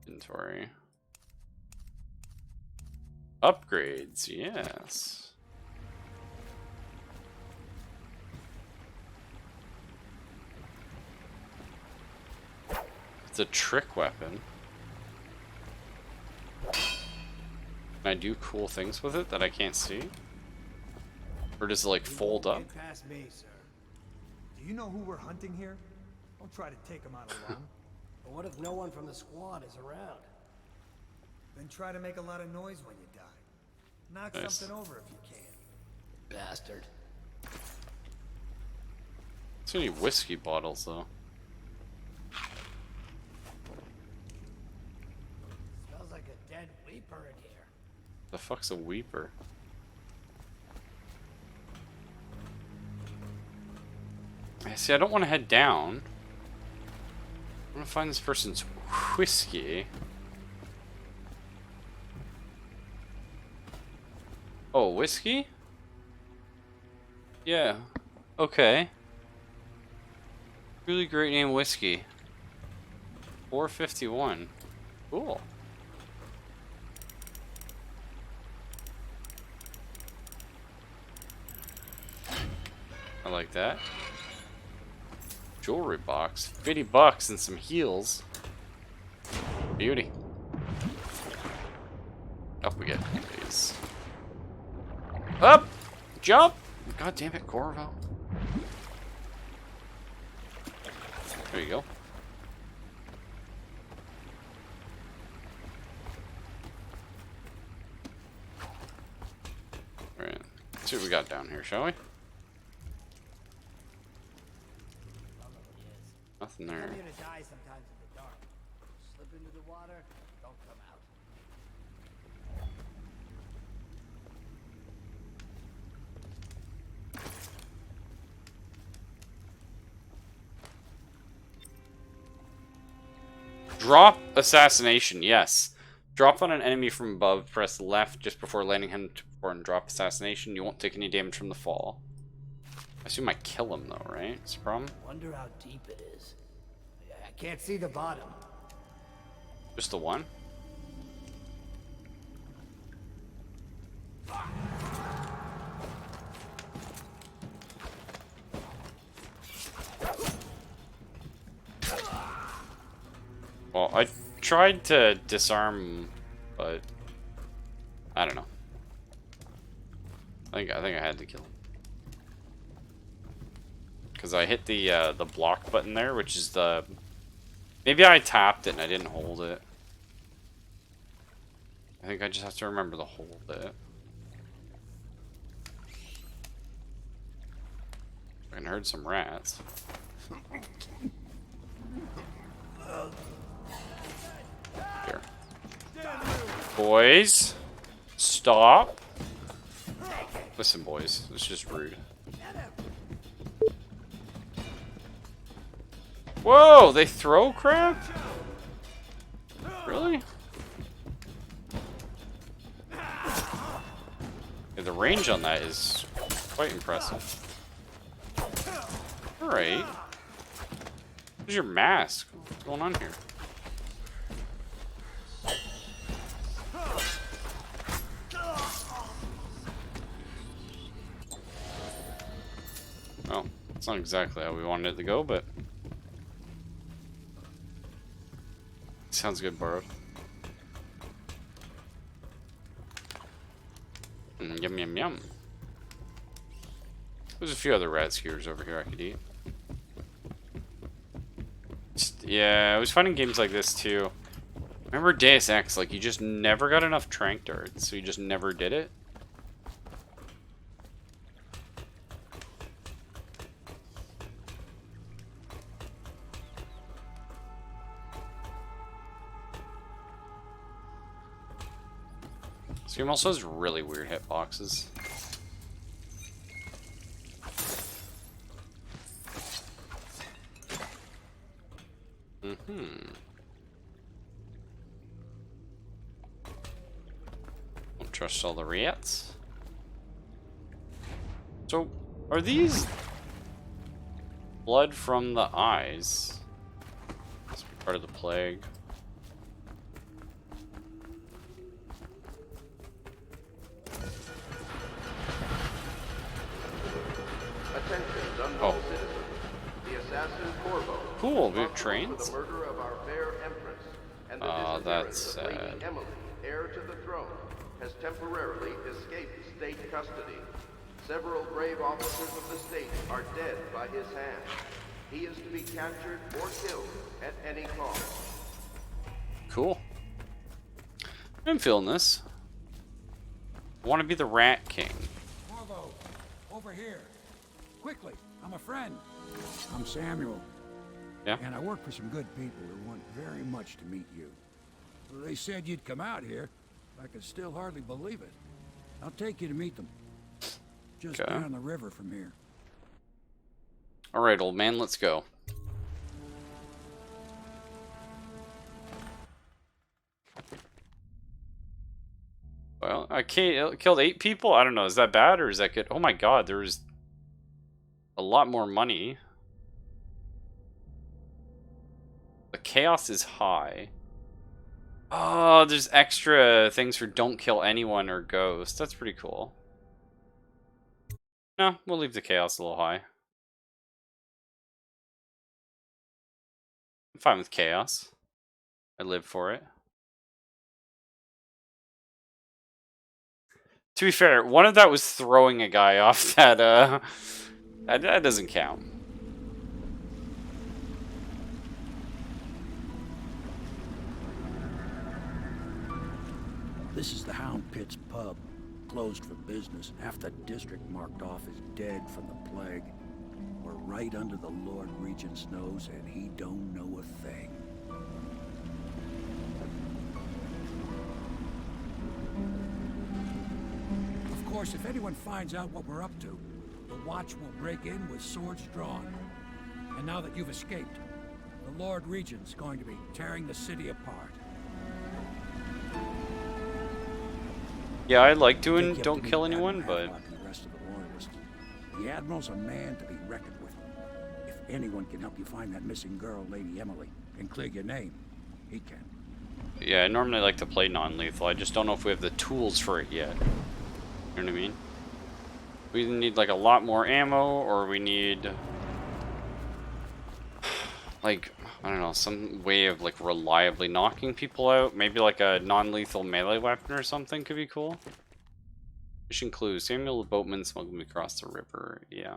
Inventory. Upgrades, yes. It's a trick weapon. Can I do cool things with it that I can't see? Or does it like fold up? Get past me, sir. Do you know who we're hunting here? Don't try to take him out alone. But what if no one from the squad is around? Then try to make a lot of noise when you die. Knock Nice. something over if you can. Bastard. So many whiskey bottles though. Smells like a dead weeper in here. The fuck's a weeper? See, I don't want to head down. I want to find this person's whiskey. Oh, whiskey? Yeah. Okay. Really great name, whiskey. 451. Cool. I like that. Jewelry box. 50 bucks and some heels. Beauty. Up we get, please. Up! Jump! God damn it, Corvo. There you go. Alright. Let's see what we got down here, shall we? Nothing there. I'm here to die sometimes in the dark. Slip into the water, don't come out. Drop Assassination, yes. Drop on an enemy from above, press left just before landing him and drop Assassination. You won't take any damage from the fall. I assume I kill him though, right? That's the problem? Wonder how deep it is. I can't see the bottom. Just the one? Well, I tried to disarm, but I don't know. I think I had to kill him because I hit the block button there, which is the. Maybe I tapped it and I didn't hold it. I think I just have to remember to hold it. I heard some rats. Here. Boys, stop. Listen, boys, it's just rude. Whoa, they throw crap? Really? Yeah, the range on that is quite impressive. Alright. Where's your mask? What's going on here? Well, it's not exactly how we wanted it to go, but sounds good, borrowed. Yum yum yum. There's a few other rat skewers over here I could eat. Yeah, I was finding games like this too. Remember Deus Ex, like you just never got enough trank darts, so you just never did it. This game also has really weird hitboxes. Don't trust all the rats. So, are these blood from the eyes? Must be part of the plague. Attention, Dunwall citizens. The assassin Corvo. Cool, we have trains. For the murder of our fair Empress and the that's disappearance of Lady sad. Emily, heir to the throne, has temporarily escaped state custody. Several brave officers of the state are dead by his hand. He is to be captured or killed at any cost. Cool. I'm feeling this. I want to be the Rat King. Corvo, over here. Quickly, I'm a friend. I'm Samuel. Yeah? And I work for some good people who want very much to meet you. They said you'd come out here. I can still hardly believe it. I'll take you to meet them. Just down the river from here. Alright, old man, let's go. Well, I killed 8 people? I don't know, is that bad or is that good? Oh my god, there's a lot more money. The chaos is high. Oh, there's extra things for don't kill anyone or ghost. That's pretty cool. No, we'll leave the chaos a little high. I'm fine with chaos. I live for it. To be fair, one of that was throwing a guy off that, that doesn't count. This is the Hound Pits Pub. Closed for business. Half the district marked off as dead from the plague. We're right under the Lord Regent's nose, and he don't know a thing. Of course, if anyone finds out what we're up to, the Watch will break in with swords drawn. And now that you've escaped, the Lord Regent's going to be tearing the city apart. Yeah, I like doing Take you up don't to kill meet anyone, Admiral but Havelock and the rest of the Loyalists. The Admiral's a man to be reckoned with. If anyone can help you find that missing girl, Lady Emily, and clear your name, he can. yeah, I normally like to play non-lethal. I just don't know if we have the tools for it yet. You know what I mean? We either need like a lot more ammo, or we need like, I don't know, some way of like reliably knocking people out. Maybe like a non-lethal melee weapon or something could be cool. Mission clues: Samuel the boatman smuggled me across the river. Yeah.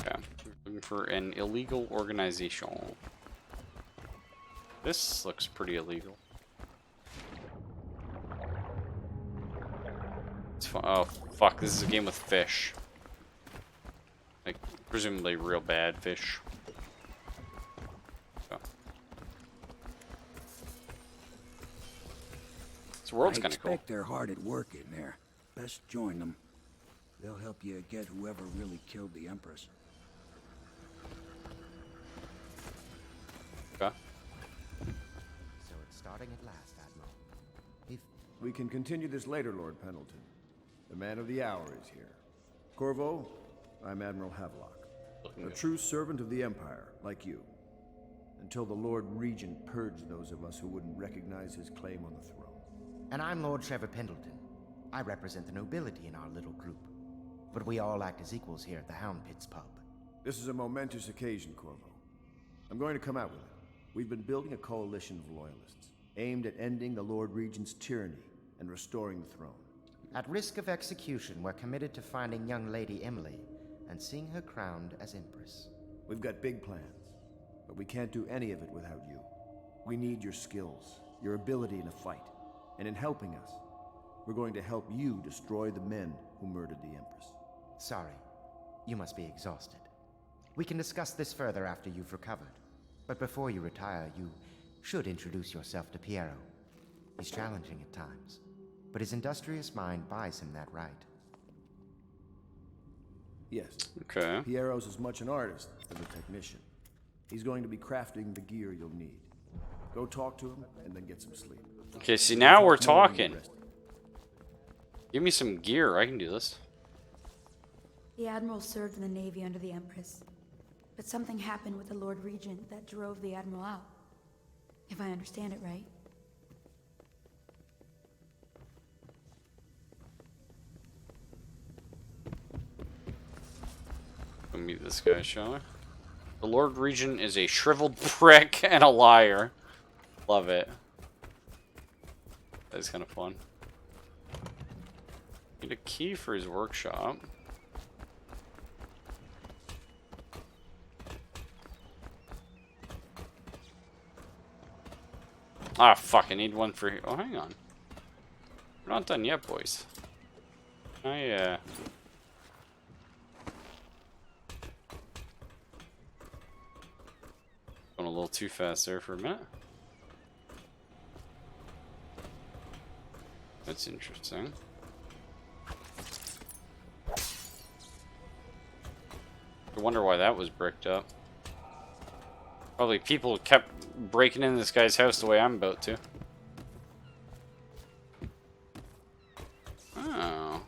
Okay. We're looking for an illegal organization. This looks pretty illegal. It's fun. Oh fuck! This is a game with fish. Like presumably real bad fish. Oh. This world's kind of cool. I expect they're hard at work in there. Best join them. They'll help you get whoever really killed the Empress. Okay. So it's starting at last, Admiral. If We can continue this later, Lord Pendleton. The man of the hour is here. Corvo, I'm Admiral Havelock. A true servant of the Empire, like you. Until the Lord Regent purged those of us who wouldn't recognize his claim on the throne. And I'm Lord Trevor Pendleton. I represent the nobility in our little group. But we all act as equals here at the Hound Pits Pub. This is a momentous occasion, Corvo. I'm going to come out with it. We've been building a coalition of loyalists, aimed at ending the Lord Regent's tyranny and restoring the throne. At risk of execution, we're committed to finding young Lady Emily and seeing her crowned as Empress. We've got big plans, but we can't do any of it without you. We need your skills, your ability in a fight, and in helping us, we're going to help you destroy the men who murdered the Empress. Sorry, you must be exhausted. We can discuss this further after you've recovered. But before you retire, you should introduce yourself to Piero. He's challenging at times, but his industrious mind buys him that right. Yes. Okay. Piero's as much an artist as a technician. He's going to be crafting the gear you'll need. Go talk to him and then get some sleep. Okay, see now we're talking. Give me some gear. I can do this. The Admiral served in the Navy under the Empress, but something happened with the Lord Regent that drove the Admiral out. If I understand it right. Go meet this guy, shall we? The Lord Regent is a shriveled prick and a liar. Love it. That's kind of fun. Need a key for his workshop. Ah, fuck, I need one for... Oh, hang on. We're not done yet, boys. Going a little too fast there for a minute. That's interesting. I wonder why that was bricked up. Probably people kept breaking into this guy's house the way I'm about to. Oh.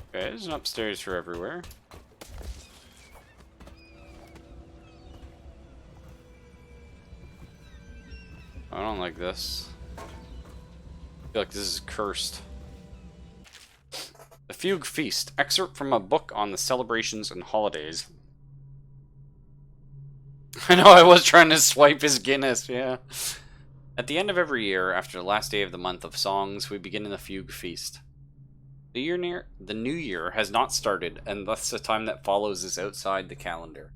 Okay, there's an upstairs for everywhere. I don't like this. I feel like this is cursed. The Fugue Feast. Excerpt from a book on the celebrations and holidays. I know, I was trying to swipe his Guinness, yeah. At the end of every year, after the last day of the month of songs, we begin in the Fugue Feast. The new year has not started, and thus the time that follows is outside the calendar.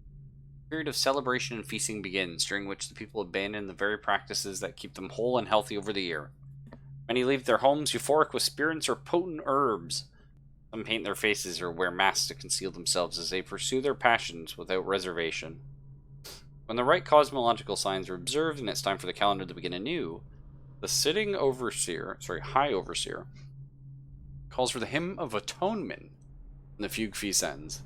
A period of celebration and feasting begins, during which the people abandon the very practices that keep them whole and healthy over the year. Many leave their homes euphoric with spirits or potent herbs. Some paint their faces or wear masks to conceal themselves as they pursue their passions without reservation. When the right cosmological signs are observed and it's time for the calendar to begin anew, the High Overseer, calls for the Hymn of Atonement, and the Fugue Feast ends.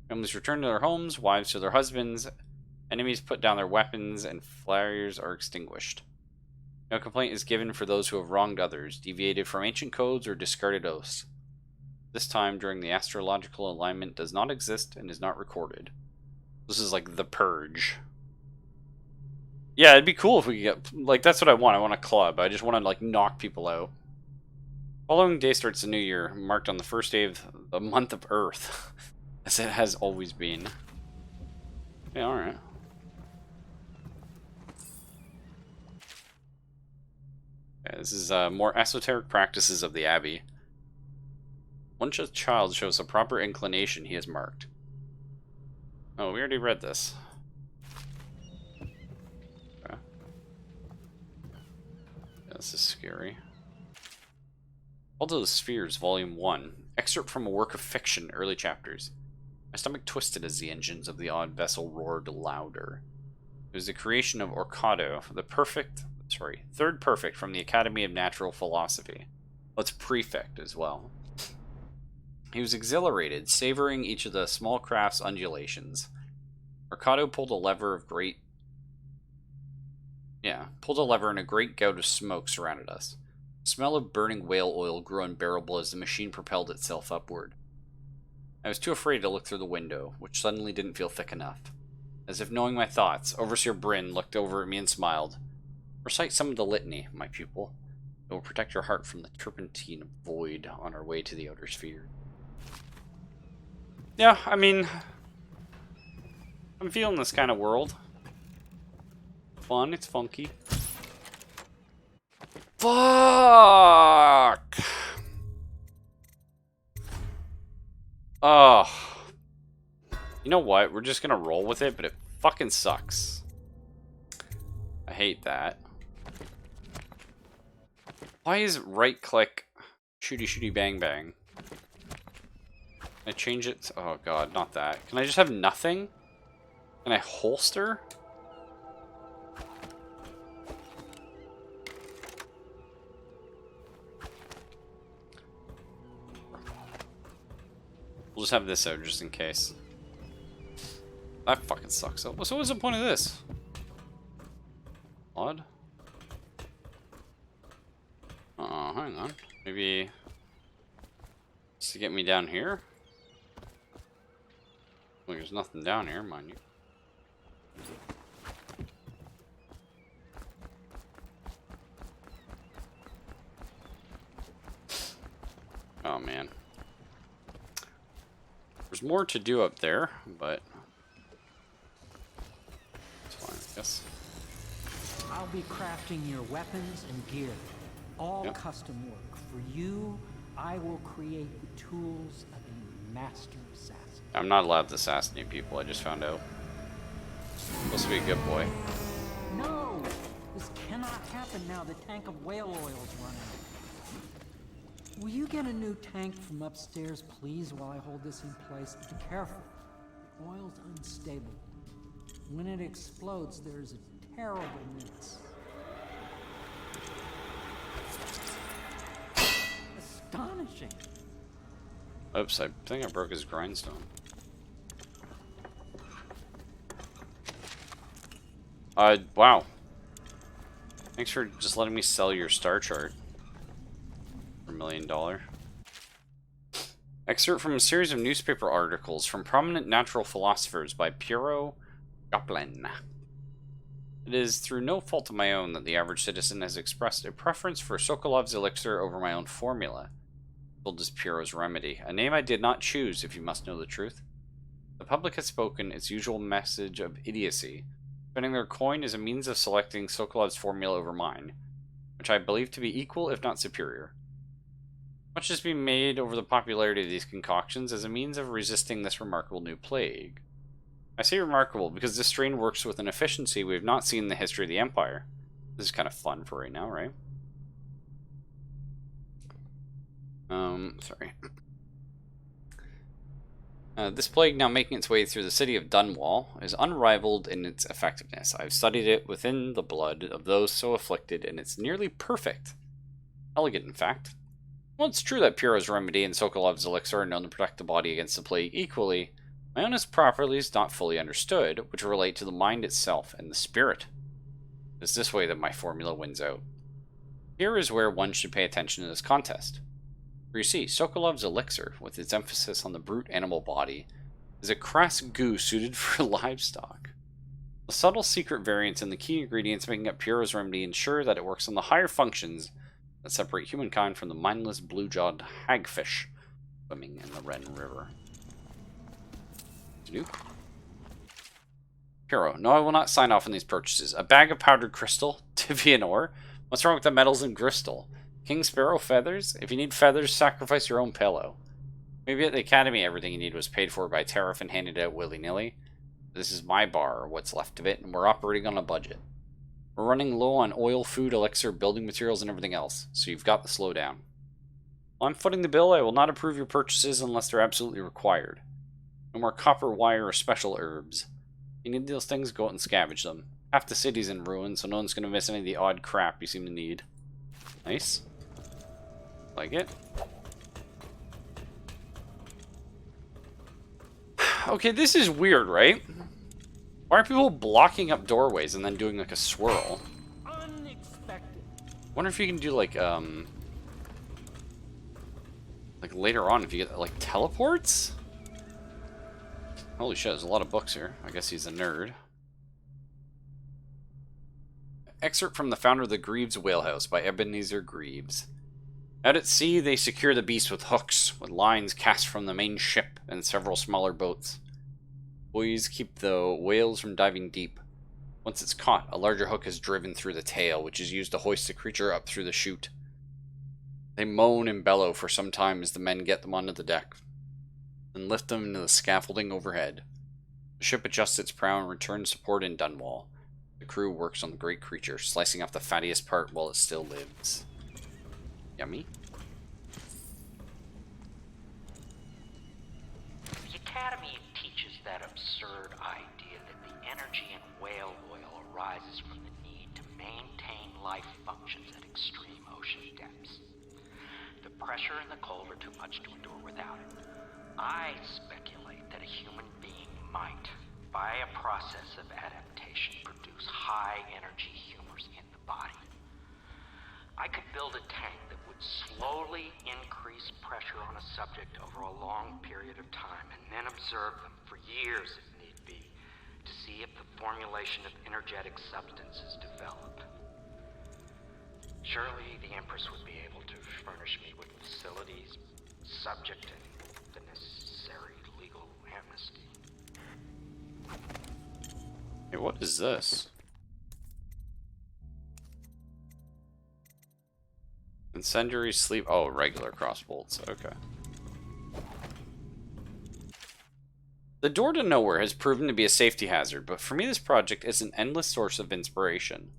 Families return to their homes, wives to their husbands, Enemies put down their weapons and flares are extinguished. No complaint is given for those who have wronged others, deviated from ancient codes, or discarded oaths. This time during the astrological alignment does not exist and is not recorded. This is like the purge. Yeah, it'd be cool if we could get, like, that's what I want. I want a club. I just want to, like, knock people out. Following day starts the new year, marked on the first day of the month of Earth, as it has always been. Yeah, alright. Okay, this is more esoteric practices of the Abbey. Once a child shows a proper inclination, he is marked. Oh, we already read this. Okay. Yeah, this is scary. Cult of the Spheres, Volume 1. Excerpt from a work of fiction, early chapters. My stomach twisted as the engines of the odd vessel roared louder. It was the creation of Orcado, third perfect from the Academy of Natural Philosophy. Well, it's prefect as well. He was exhilarated, savoring each of the small craft's undulations. Orcado pulled a lever and a great gout of smoke surrounded us. The smell of burning whale oil grew unbearable as the machine propelled itself upward. I was too afraid to look through the window, which suddenly didn't feel thick enough. As if knowing my thoughts, Overseer Bryn looked over at me and smiled. Recite some of the litany, my pupil. It will protect your heart from the turpentine void on our way to the outer sphere. Yeah, I mean, I'm feeling this kind of world. Fun, it's funky. Fuck! Oh. You know what? We're just gonna roll with it, but it fucking sucks. I hate that. Why is right click shooty shooty bang bang? Can I change it? Oh god, not that. Can I just have nothing? Can I holster? We'll just have this out just in case. That fucking sucks. So what's the point of this? Odd. Hang on. Maybe just to get me down here? Well, there's nothing down here, mind you. Oh man. There's more to do up there, but it's fine, I guess. I'll be crafting your weapons and gear. All custom work. For you, I will create the tools of a master assassin. I'm not allowed to assassinate people, I just found out. Supposed to be a good boy. No! This cannot happen now the tank of whale oil's running. Will you get a new tank from upstairs, please, while I hold this in place? Be careful. The oil's unstable. When it explodes, there's a terrible mess. Astonishing. Oops, I think I broke his grindstone. Wow. Thanks for just letting me sell your star chart. For $1 million. Excerpt from a series of newspaper articles from prominent natural philosophers by Piero Joplin. It is through no fault of my own that the average citizen has expressed a preference for Sokolov's elixir over my own formula. Told as Piero's remedy, a name I did not choose, if you must know the truth. The public has spoken its usual message of idiocy, spending their coin as a means of selecting Sokolov's formula over mine, which I believe to be equal, if not superior. Much has been made over the popularity of these concoctions as a means of resisting this remarkable new plague. I say remarkable because this strain works with an efficiency we have not seen in the history of the Empire. This is kind of fun for right now, right? Sorry. This plague, now making its way through the city of Dunwall, is unrivaled in its effectiveness. I've studied it within the blood of those so afflicted, and it's nearly perfect. Elegant, in fact. Well, it's true that Piero's remedy and Sokolov's elixir are known to protect the body against the plague equally, My honest properties not fully understood, which relate to the mind itself and the spirit. It's this way that my formula wins out. Here is where one should pay attention to this contest. For you see, Sokolov's elixir, with its emphasis on the brute animal body, is a crass goo suited for livestock. The subtle secret variants in the key ingredients making up Piero's remedy ensure that it works on the higher functions that separate humankind from the mindless blue-jawed hagfish swimming in the Ren River. Piero, no, I will not sign off on these purchases. A bag of powdered crystal, Tivian ore. What's wrong with the metals and crystal? King Sparrow feathers? If you need feathers, sacrifice your own pillow. Maybe at the academy everything you need was paid for by tariff and handed out willy-nilly. This is my bar, or what's left of it, and we're operating on a budget. We're running low on oil, food, elixir, building materials, and everything else, so you've got to slow down. While I'm footing the bill, I will not approve your purchases unless they're absolutely required. No more copper wire or special herbs. If you need those things, go out and scavenge them. Half the city's in ruin, so no one's going to miss any of the odd crap you seem to need. Nice. Like it. Okay, this is weird, right? Why are people blocking up doorways and then doing like a swirl? Unexpected. Wonder if you can do like later on if you get like teleports? Holy shit, there's a lot of books here. I guess he's a nerd. Excerpt from the founder of the Greaves Whalehouse by Ebenezer Greaves. Out at sea, they secure the beast with hooks, with lines cast from the main ship and several smaller boats. Buoys keep the whales from diving deep. Once it's caught, a larger hook is driven through the tail, which is used to hoist the creature up through the chute. They moan and bellow for some time as the men get them onto the deck, and lift them into the scaffolding overhead. The ship adjusts its prow and returns to port in Dunwall. The crew works on the great creature, slicing off the fattiest part while it still lives. Yummy. The Academy teaches that absurd idea that the energy in whale oil arises from the need to maintain life functions at extreme ocean depths. The pressure and the cold are too much to endure without it. I speculate that a human being might, by a process of adaptation, produce high-energy humors in the body. I could build a tank that would slowly increase pressure on a subject over a long period of time and then observe them for years if need be to see if the formulation of energetic substances develop. Surely the Empress would be able to furnish me with facilities subject to the necessary legal amnesty. Hey, what is this? Incendiary sleep. Oh, regular crossbolts. Okay. The door to nowhere has proven to be a safety hazard, but for me this project is an endless source of inspiration.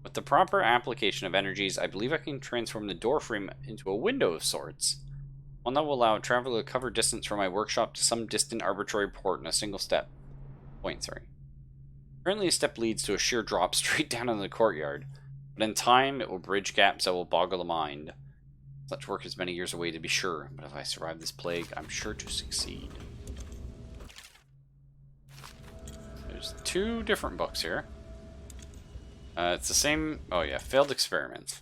With the proper application of energies, I believe I can transform the door frame into a window of sorts. One that will allow travel to cover distance from my workshop to some distant arbitrary port in a single point. Currently a step leads to a sheer drop straight down into the courtyard. But in time, it will bridge gaps that will boggle the mind. Such work is many years away to be sure, but if I survive this plague, I'm sure to succeed. There's 2 different books here. It's the same... Oh yeah, failed experiments.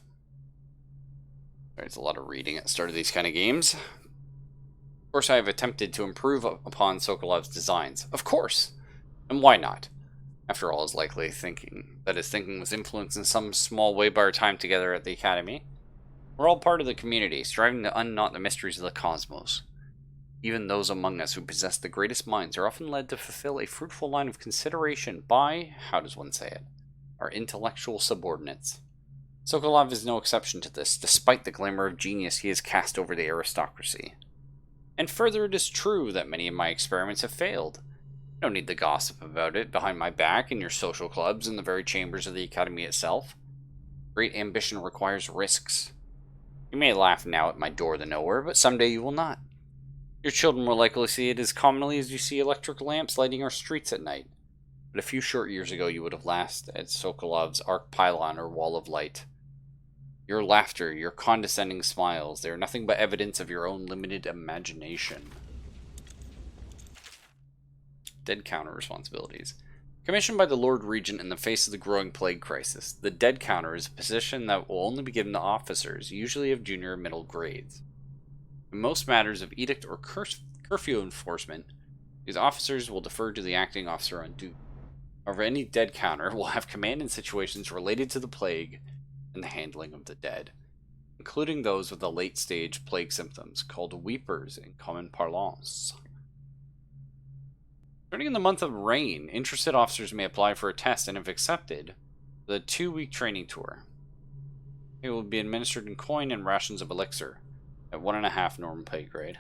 There's a lot of reading at the start of these kind of games. Of course, I have attempted to improve upon Sokolov's designs. Of course! And why not? After all, his likely thinking was influenced in some small way by our time together at the Academy. We're all part of the community, striving to unknot the mysteries of the cosmos. Even those among us who possess the greatest minds are often led to fulfill a fruitful line of consideration by, how does one say it, our intellectual subordinates. Sokolov is no exception to this, despite the glamour of genius he has cast over the aristocracy. And further, it is true that many of my experiments have failed. No need to gossip about it behind my back in your social clubs and the very chambers of the Academy itself. Great ambition requires risks. You may laugh now at my door to nowhere, but someday you will not. Your children will likely see it as commonly as you see electric lamps lighting our streets at night. But a few short years ago you would have laughed at Sokolov's arc pylon or wall of light. Your laughter, your condescending smiles, they are nothing but evidence of your own limited imagination. dead counter responsibilities. Commissioned by the Lord Regent in the face of the growing plague crisis, the dead counter is a position that will only be given to officers, usually of junior or middle grades. In most matters of edict or curfew enforcement, these officers will defer to the acting officer on duty. However, any dead counter will have command in situations related to the plague and the handling of the dead, including those with the late-stage plague symptoms, called weepers in common parlance. Starting in the month of rain, interested officers may apply for a test, and if accepted, the 2-week training tour. It will be administered in coin and rations of elixir at 1.5 normal pay grade.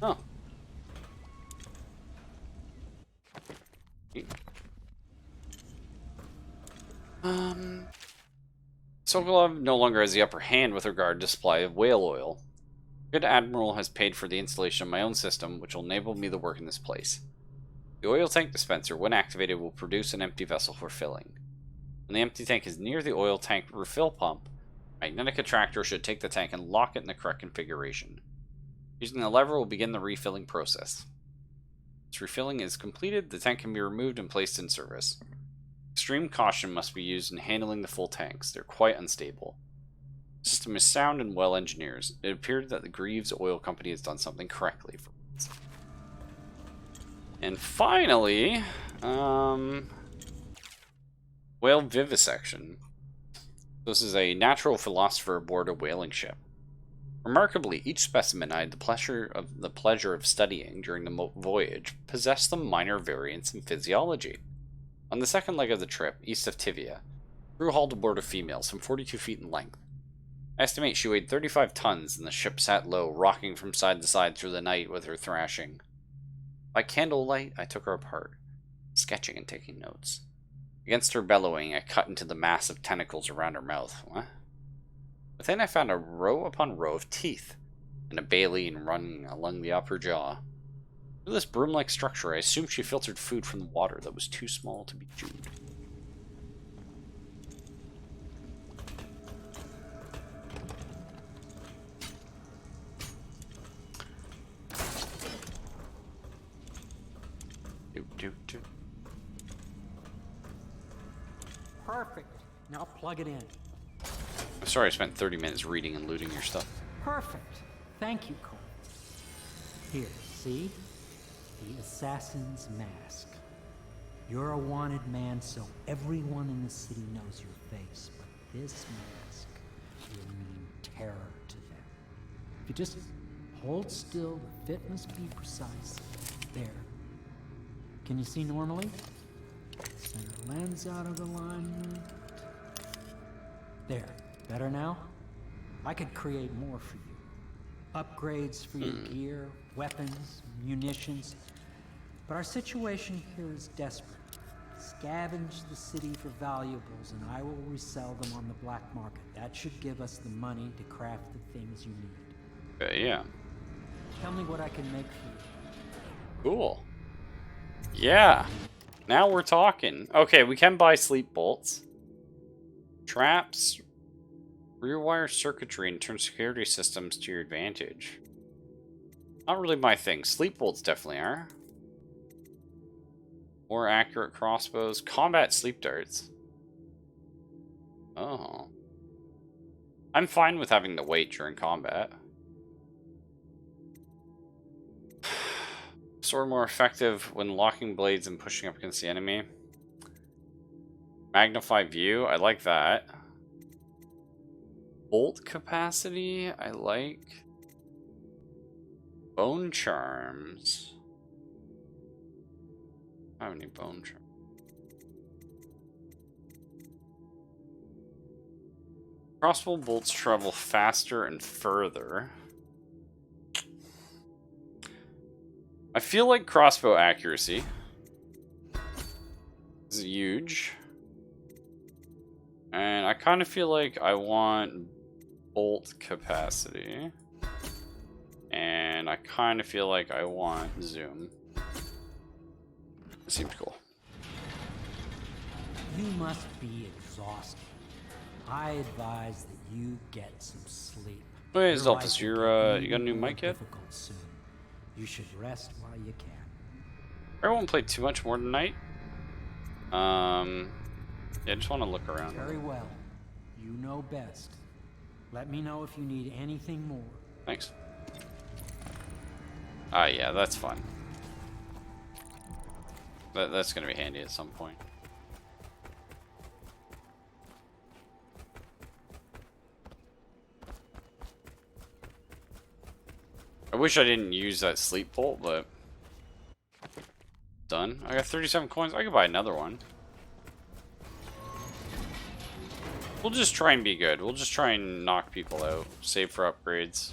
Oh. Sokolov no longer has the upper hand with regard to supply of whale oil. Good Admiral has paid for the installation of my own system, which will enable me to work in this place. The oil tank dispenser, when activated, will produce an empty vessel for filling. When the empty tank is near the oil tank refill pump, a magnetic attractor should take the tank and lock it in the correct configuration. Using the lever will begin the refilling process. Once refilling is completed, the tank can be removed and placed in service. Extreme caution must be used in handling the full tanks. They're quite unstable. The system is sound and well engineered. It appeared that the Greaves Oil Company has done something correctly for once. And finally, whale vivisection. This is a natural philosopher aboard a whaling ship. Remarkably, each specimen I had the pleasure of studying during the voyage possessed some minor variants in physiology. On the second leg of the trip, east of Tivia, crew hauled aboard a female, some 42 feet in length. I estimate she weighed 35 tons, and the ship sat low, rocking from side to side through the night with her thrashing. By candlelight, I took her apart, sketching and taking notes. Against her bellowing, I cut into the mass of tentacles around her mouth. What? Within, I found a row upon row of teeth, and a baleen running along the upper jaw. Through this broom-like structure, I assumed she filtered food from the water that was too small to be chewed. Perfect. Now plug it in. I'm sorry I spent 30 minutes reading and looting your stuff. Perfect. Thank you, Cole. Here, see? The assassin's mask. You're a wanted man, so everyone in the city knows your face, but this mask will mean terror to them. If you just hold still, the fit must be precise. There. Can you see normally? Center lens out of alignment. There. Better now? I could create more for you. Upgrades for your gear, weapons, munitions. But our situation here is desperate. Scavenge the city for valuables and I will resell them on the black market. That should give us the money to craft the things you need. Yeah. Tell me what I can make for you. Cool. Yeah. Now we're talking. Okay, we can buy sleep bolts. Traps. Rewire circuitry and turn security systems to your advantage. Not really my thing. Sleep bolts definitely are. More accurate crossbows. Combat sleep darts. Oh. I'm fine with having to wait during combat. Sword more effective when locking blades and pushing up against the enemy. Magnify view. I like that. Bolt capacity. I like. Bone charms. I don't have any bone charms. Crossbow bolts travel faster and further. I feel like crossbow accuracy is huge. And I kind of feel like I want bolt capacity. And I kind of feel like I want zoom. It seems cool. You must be exhausted. I advise that you get some sleep. Wait, Zolfus, you got a new mic yet? Soon. You should rest while you can. I won't play too much more tonight. Yeah, I just want to look around. Very well. You know best. Let me know if you need anything more. Thanks. Ah, yeah, that's fun. That's gonna be handy at some point. I wish I didn't use that sleep bolt, but done. I got 37 coins. I could buy another one. We'll just try and be good. We'll just try and knock people out. Save for upgrades.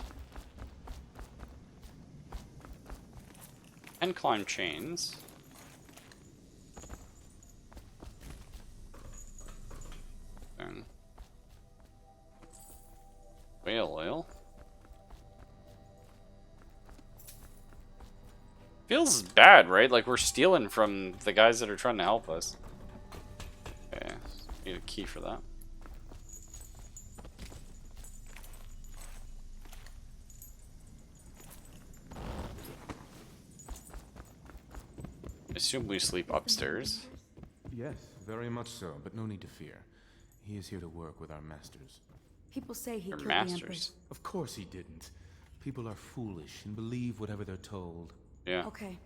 And climb chains. Then whale oil. Feels bad, right? Like we're stealing from the guys that are trying to help us. Okay, need a key for that. I assume we sleep upstairs. Yes, very much so, but no need to fear. He is here to work with our masters. People say he Our killed masters. the Empress. Of course he didn't. People are foolish and believe whatever they're told. Yeah. Okay.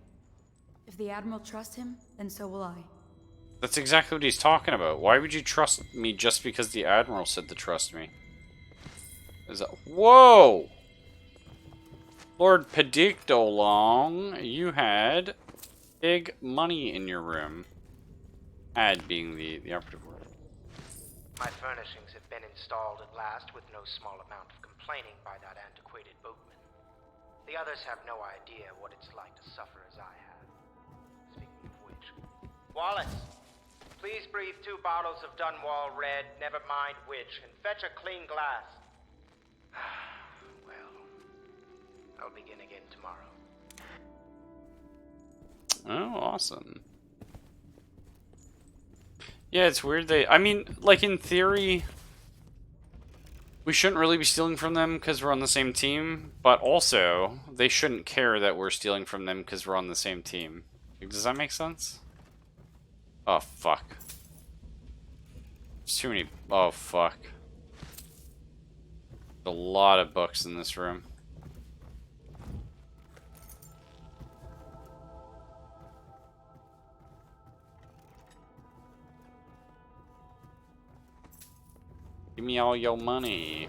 If the Admiral trusts him, then so will I. That's exactly what he's talking about. Why would you trust me just because the Admiral said to trust me? Is that... Whoa! Lord Pedictolong, you had big money in your room. Had being the operative word. My furnishings have been installed at last with no small amount of complaining by that antiquated boatman. The others have no idea what it's like to suffer as I have. Speaking of which... Wallace! Please breathe 2 bottles of Dunwall Red, never mind which, and fetch a clean glass. Well, I'll begin again tomorrow. Oh, awesome. Yeah, it's weird I mean, like in theory, we shouldn't really be stealing from them because we're on the same team, but also, they shouldn't care that we're stealing from them because we're on the same team. Like, does that make sense? Oh, fuck. There's too many... Oh, fuck. There's a lot of books in this room. Give me all your money.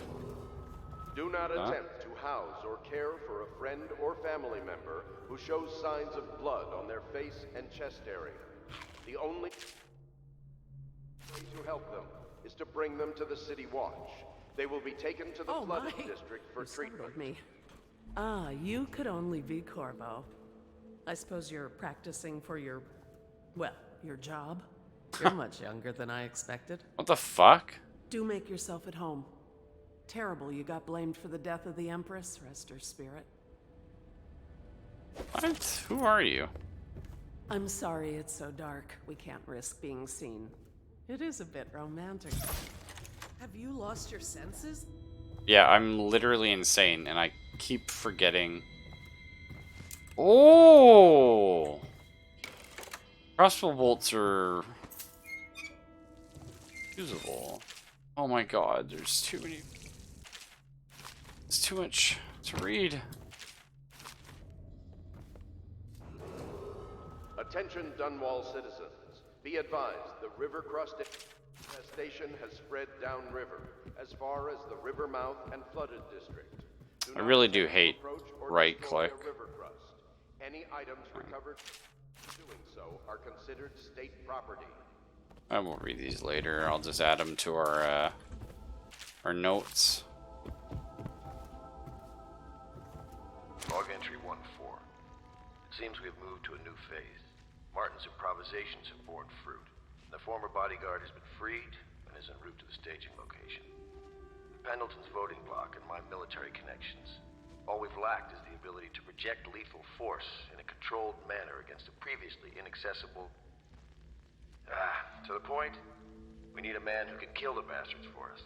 Do not attempt to house or care for a friend or family member who shows signs of blood on their face and chest area. The only way to help them is to bring them to the City Watch. They will be taken to the flooded district for treatment. Me. Ah, you could only be Corvo. I suppose you're practicing for your, well, your job. You're much younger than I expected. What the fuck? Do make yourself at home. Terrible you got blamed for the death of the Empress. Rest her spirit. What? Who are you? I'm sorry it's so dark. We can't risk being seen. It is a bit romantic. Have you lost your senses? Yeah, I'm literally insane, and I keep forgetting. Oh! Crossbow bolts are usable. Oh my god, there's too many. It's too much to read. Attention Dunwall citizens. Be advised, the river crust infestation has spread downriver, as far as the river mouth and flooded district. I really do hate right click. River crust. Any items recovered doing so are considered state property. I won't read these later. I'll just add them to our notes. Log entry 1-4. It seems we have moved to a new phase. Martin's improvisations have borne fruit. The former bodyguard has been freed and is en route to the staging location. Pendleton's voting block and my military connections. All we've lacked is the ability to project lethal force in a controlled manner against a previously inaccessible... to the point, we need a man who can kill the bastards for us.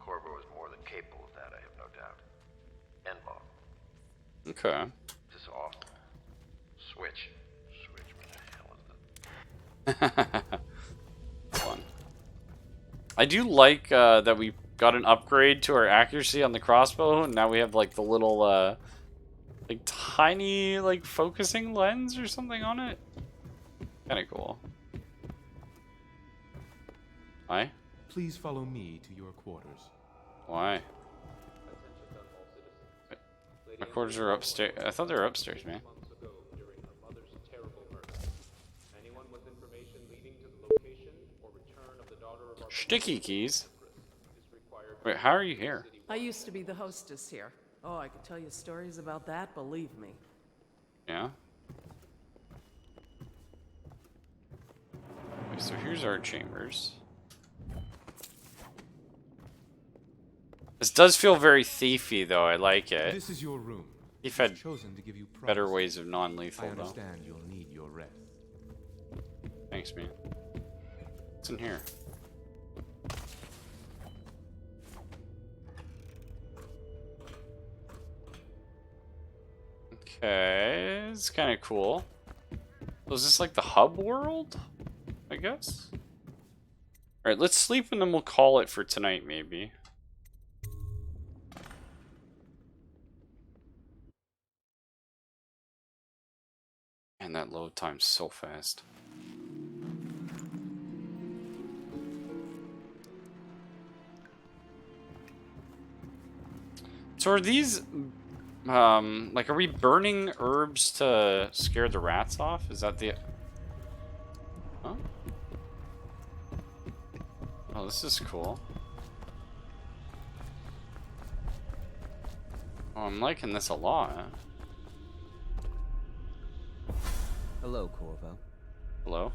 Corvo is more than capable of that, I have no doubt. Endball. Okay. This is awful. Switch. Switch, man. Fun. I do like that we got an upgrade to our accuracy on the crossbow, and now we have like the little like tiny like focusing lens or something on it. Kind of cool. Why? Please follow me to your quarters. Why? My quarters are upstairs. I thought they were upstairs, man. Sticky keys? Wait, how are you here? I used to be the hostess here. Oh, I could tell you stories about that, believe me. Yeah? Okay, so here's our chambers. This does feel very thiefy, though. I like it. This is your room. Thief had chosen to give you better ways of non-lethal, I though. understand you'll need your rest. Thanks, man. What's in here? Okay, it's kind of cool. So is this like the hub world? I guess? Alright, let's sleep and then we'll call it for tonight, maybe. Man, that load time's so fast. So are these, like, are we burning herbs to scare the rats off? Is that the... Huh? Oh, this is cool. Oh, I'm liking this a lot. Hello, Corvo. Hello?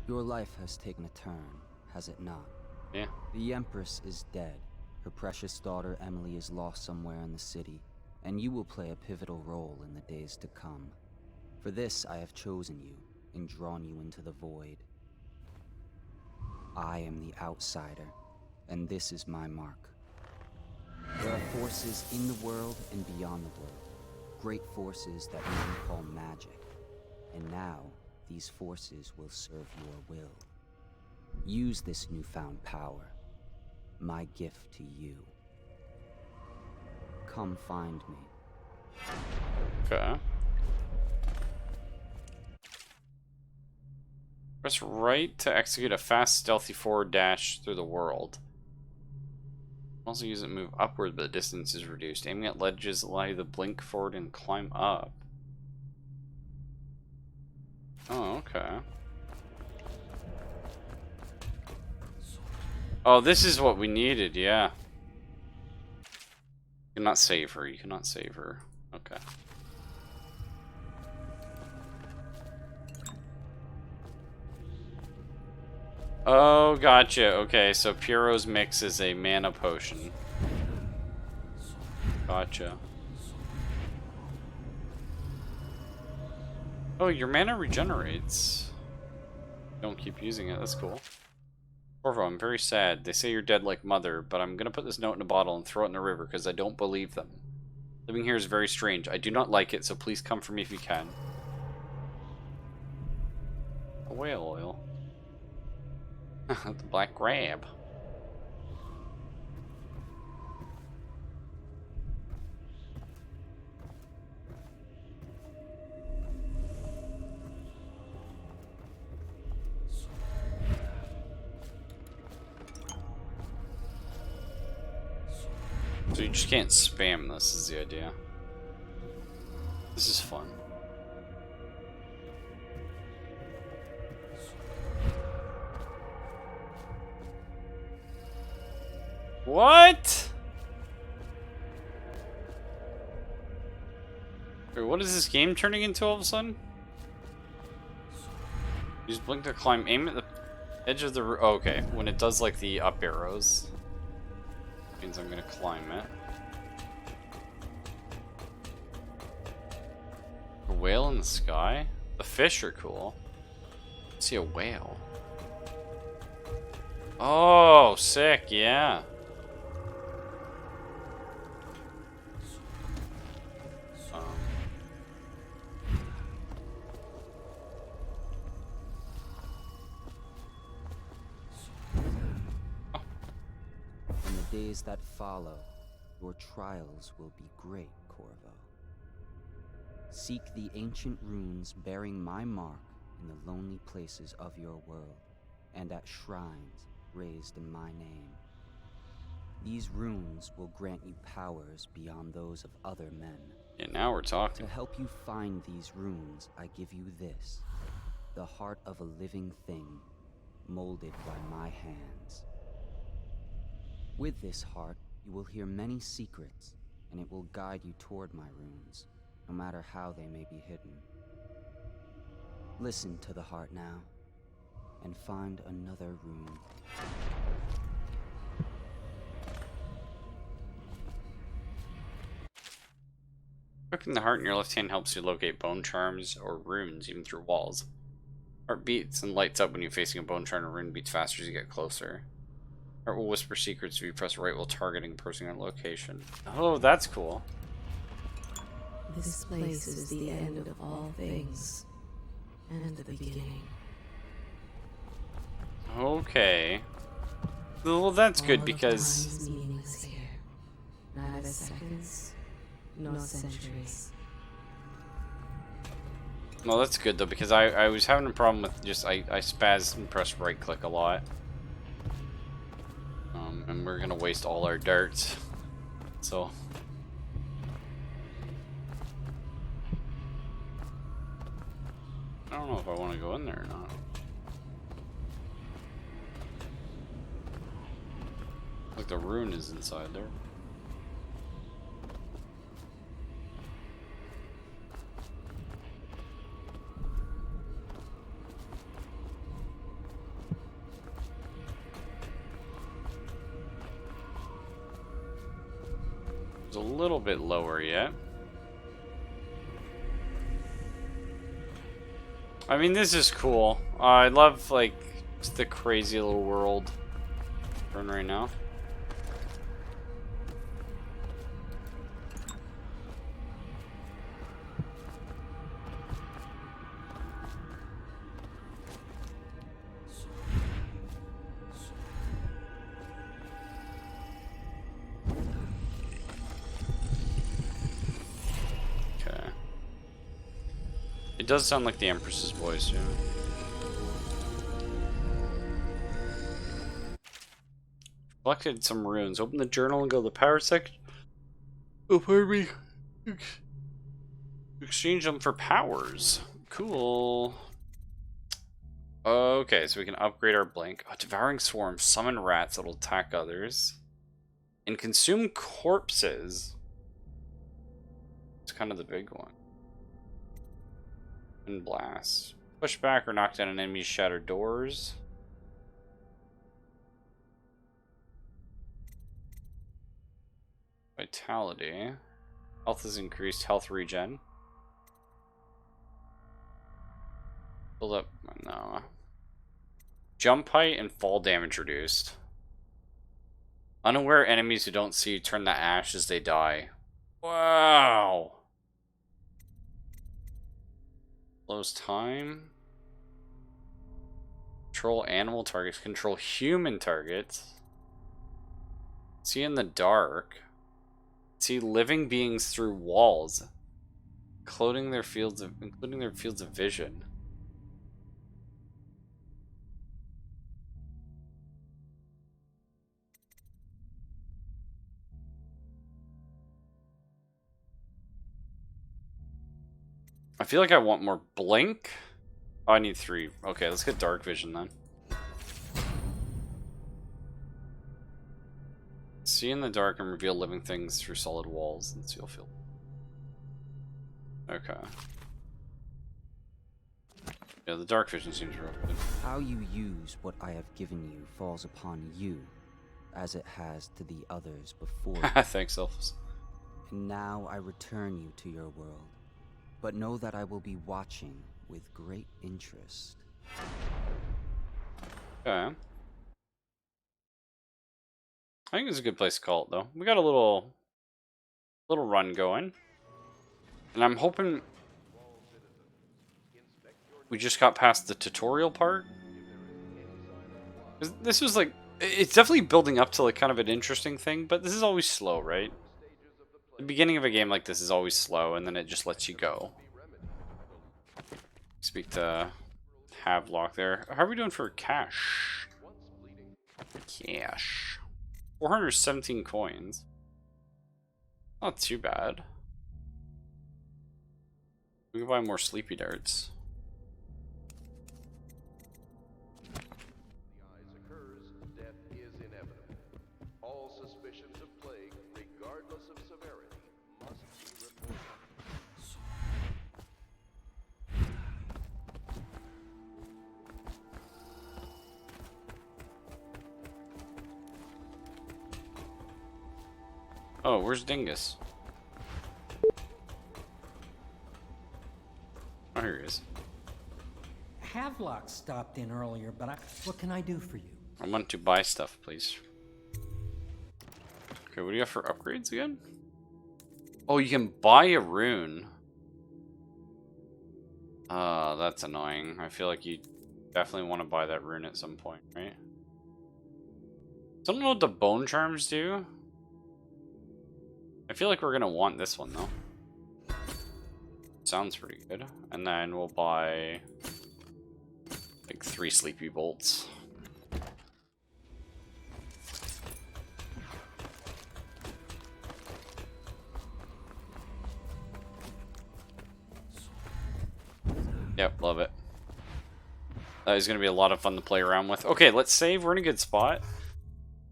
Your life has taken a turn, has it not? Yeah. The Empress is dead. Her precious daughter Emily is lost somewhere in the city, and you will play a pivotal role in the days to come. For this, I have chosen you and drawn you into the void. I am the outsider, and this is my mark. There are forces in the world and beyond the world, great forces that men call magic. And now, these forces will serve your will. Use this newfound power, my gift to you. Come find me. Okay. Press right to execute a fast, stealthy forward dash through the world. Also use it to move upward, but the distance is reduced. Aiming at ledges allow you to blink forward and climb up. Oh, okay. Oh, this is what we needed, yeah. You cannot save her, you cannot save her. Okay. Oh, gotcha. Okay, so Piero's mix is a mana potion. Gotcha. Oh, your mana regenerates. Don't keep using it, that's cool. Corvo, I'm very sad. They say you're dead like mother, but I'm gonna put this note in a bottle and throw it in the river because I don't believe them. Living here is very strange. I do not like it, so please come for me if you can. A whale oil. The black crab. So you just can't spam this, is the idea. This is fun. What? Wait, what is this game turning into all of a sudden? Use blink to climb. Aim at the edge of the roof. Oh, okay, when it does like the up arrows, means I'm gonna climb it. A whale in the sky? The fish are cool. I see a whale. Oh, sick, yeah. days that follow, your trials will be great, Corvo. Seek the ancient runes bearing my mark in the lonely places of your world, and at shrines raised in my name. These runes will grant you powers beyond those of other men. Yeah, now we're talking. To help you find these runes, I give you this, the heart of a living thing, molded by my hands. With this heart, you will hear many secrets, and it will guide you toward my runes, no matter how they may be hidden. Listen to the heart now, and find another rune. Clicking the heart in your left hand helps you locate bone charms or runes, even through walls. Heart beats and lights up when you're facing a bone charm, and rune beats faster as you get closer. Heart will whisper secrets if you press right while targeting a person on location. Oh, that's cool. This place is the end of all things, and the beginning. Okay. Well, that's good All because... of time is meaningless here. Neither seconds, nor centuries. Well, that's good though, because I was having a problem with just... I spaz and press right click a lot. And we're gonna waste all our darts. So... I don't know if I want to go in there or not. Like the rune is inside there. It's a little bit lower yet. I mean, this is cool. I love, like, just the crazy little world we're in right now. It does sound like the Empress's voice, yeah. Collected some runes. Open the journal and go to the power section. Oh, pardon me. Exchange them for powers. Cool. Okay, so we can upgrade our blink. Oh, devouring swarm. Summon rats that'll attack others. And consume corpses. It's kind of the big one. And blast. Push back or knock down an enemy's shattered doors. Vitality. Health is increased. Health regen. Build up. No. Jump height and fall damage reduced. Unaware enemies who don't see you turn to ash as they die. Wow. Slows time. Control animal targets. Control human targets. See in the dark. See living beings through walls. Including their fields of vision. I feel like I want more blink. Oh, I need 3. Okay, let's get dark vision then. See in the dark and reveal living things through solid walls and seal field. Okay. Yeah, the dark vision seems real good. How you use what I have given you falls upon you, as it has to the others before you. Thanks, Elphus. And now I return you to your world. But know that I will be watching with great interest. Okay. I think it's a good place to call it, though. We got a little run going. And I'm hoping we just got past the tutorial part. 'Cause this was like It's definitely building up to like kind of an interesting thing, but this is always slow, right? The beginning of a game like this is always slow, and then it just lets you go. Speak to Havelock there. How are we doing for cash? Cash. 417 coins. Not too bad. We can buy more sleepy darts. Death is inevitable. All suspicions of plague, regardless of severity, must be reported. Oh, where's Dingus? Oh, here he is. Havelock stopped in earlier, but what can I do for you? I want to buy stuff, please. Okay, what do you have for upgrades again? Oh, you can buy a rune. That's annoying. I feel like you definitely want to buy that rune at some point, right? So I don't know what the bone charms do. I feel like we're gonna want this one though. Sounds pretty good. And then we'll buy like 3 sleepy bolts. Yep, love it. That is going to be a lot of fun to play around with. Okay, let's save. We're in a good spot.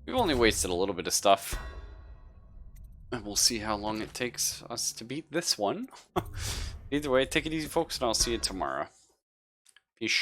We've only wasted a little bit of stuff. And we'll see how long it takes us to beat this one. Either way, take it easy, folks, and I'll see you tomorrow. Peace.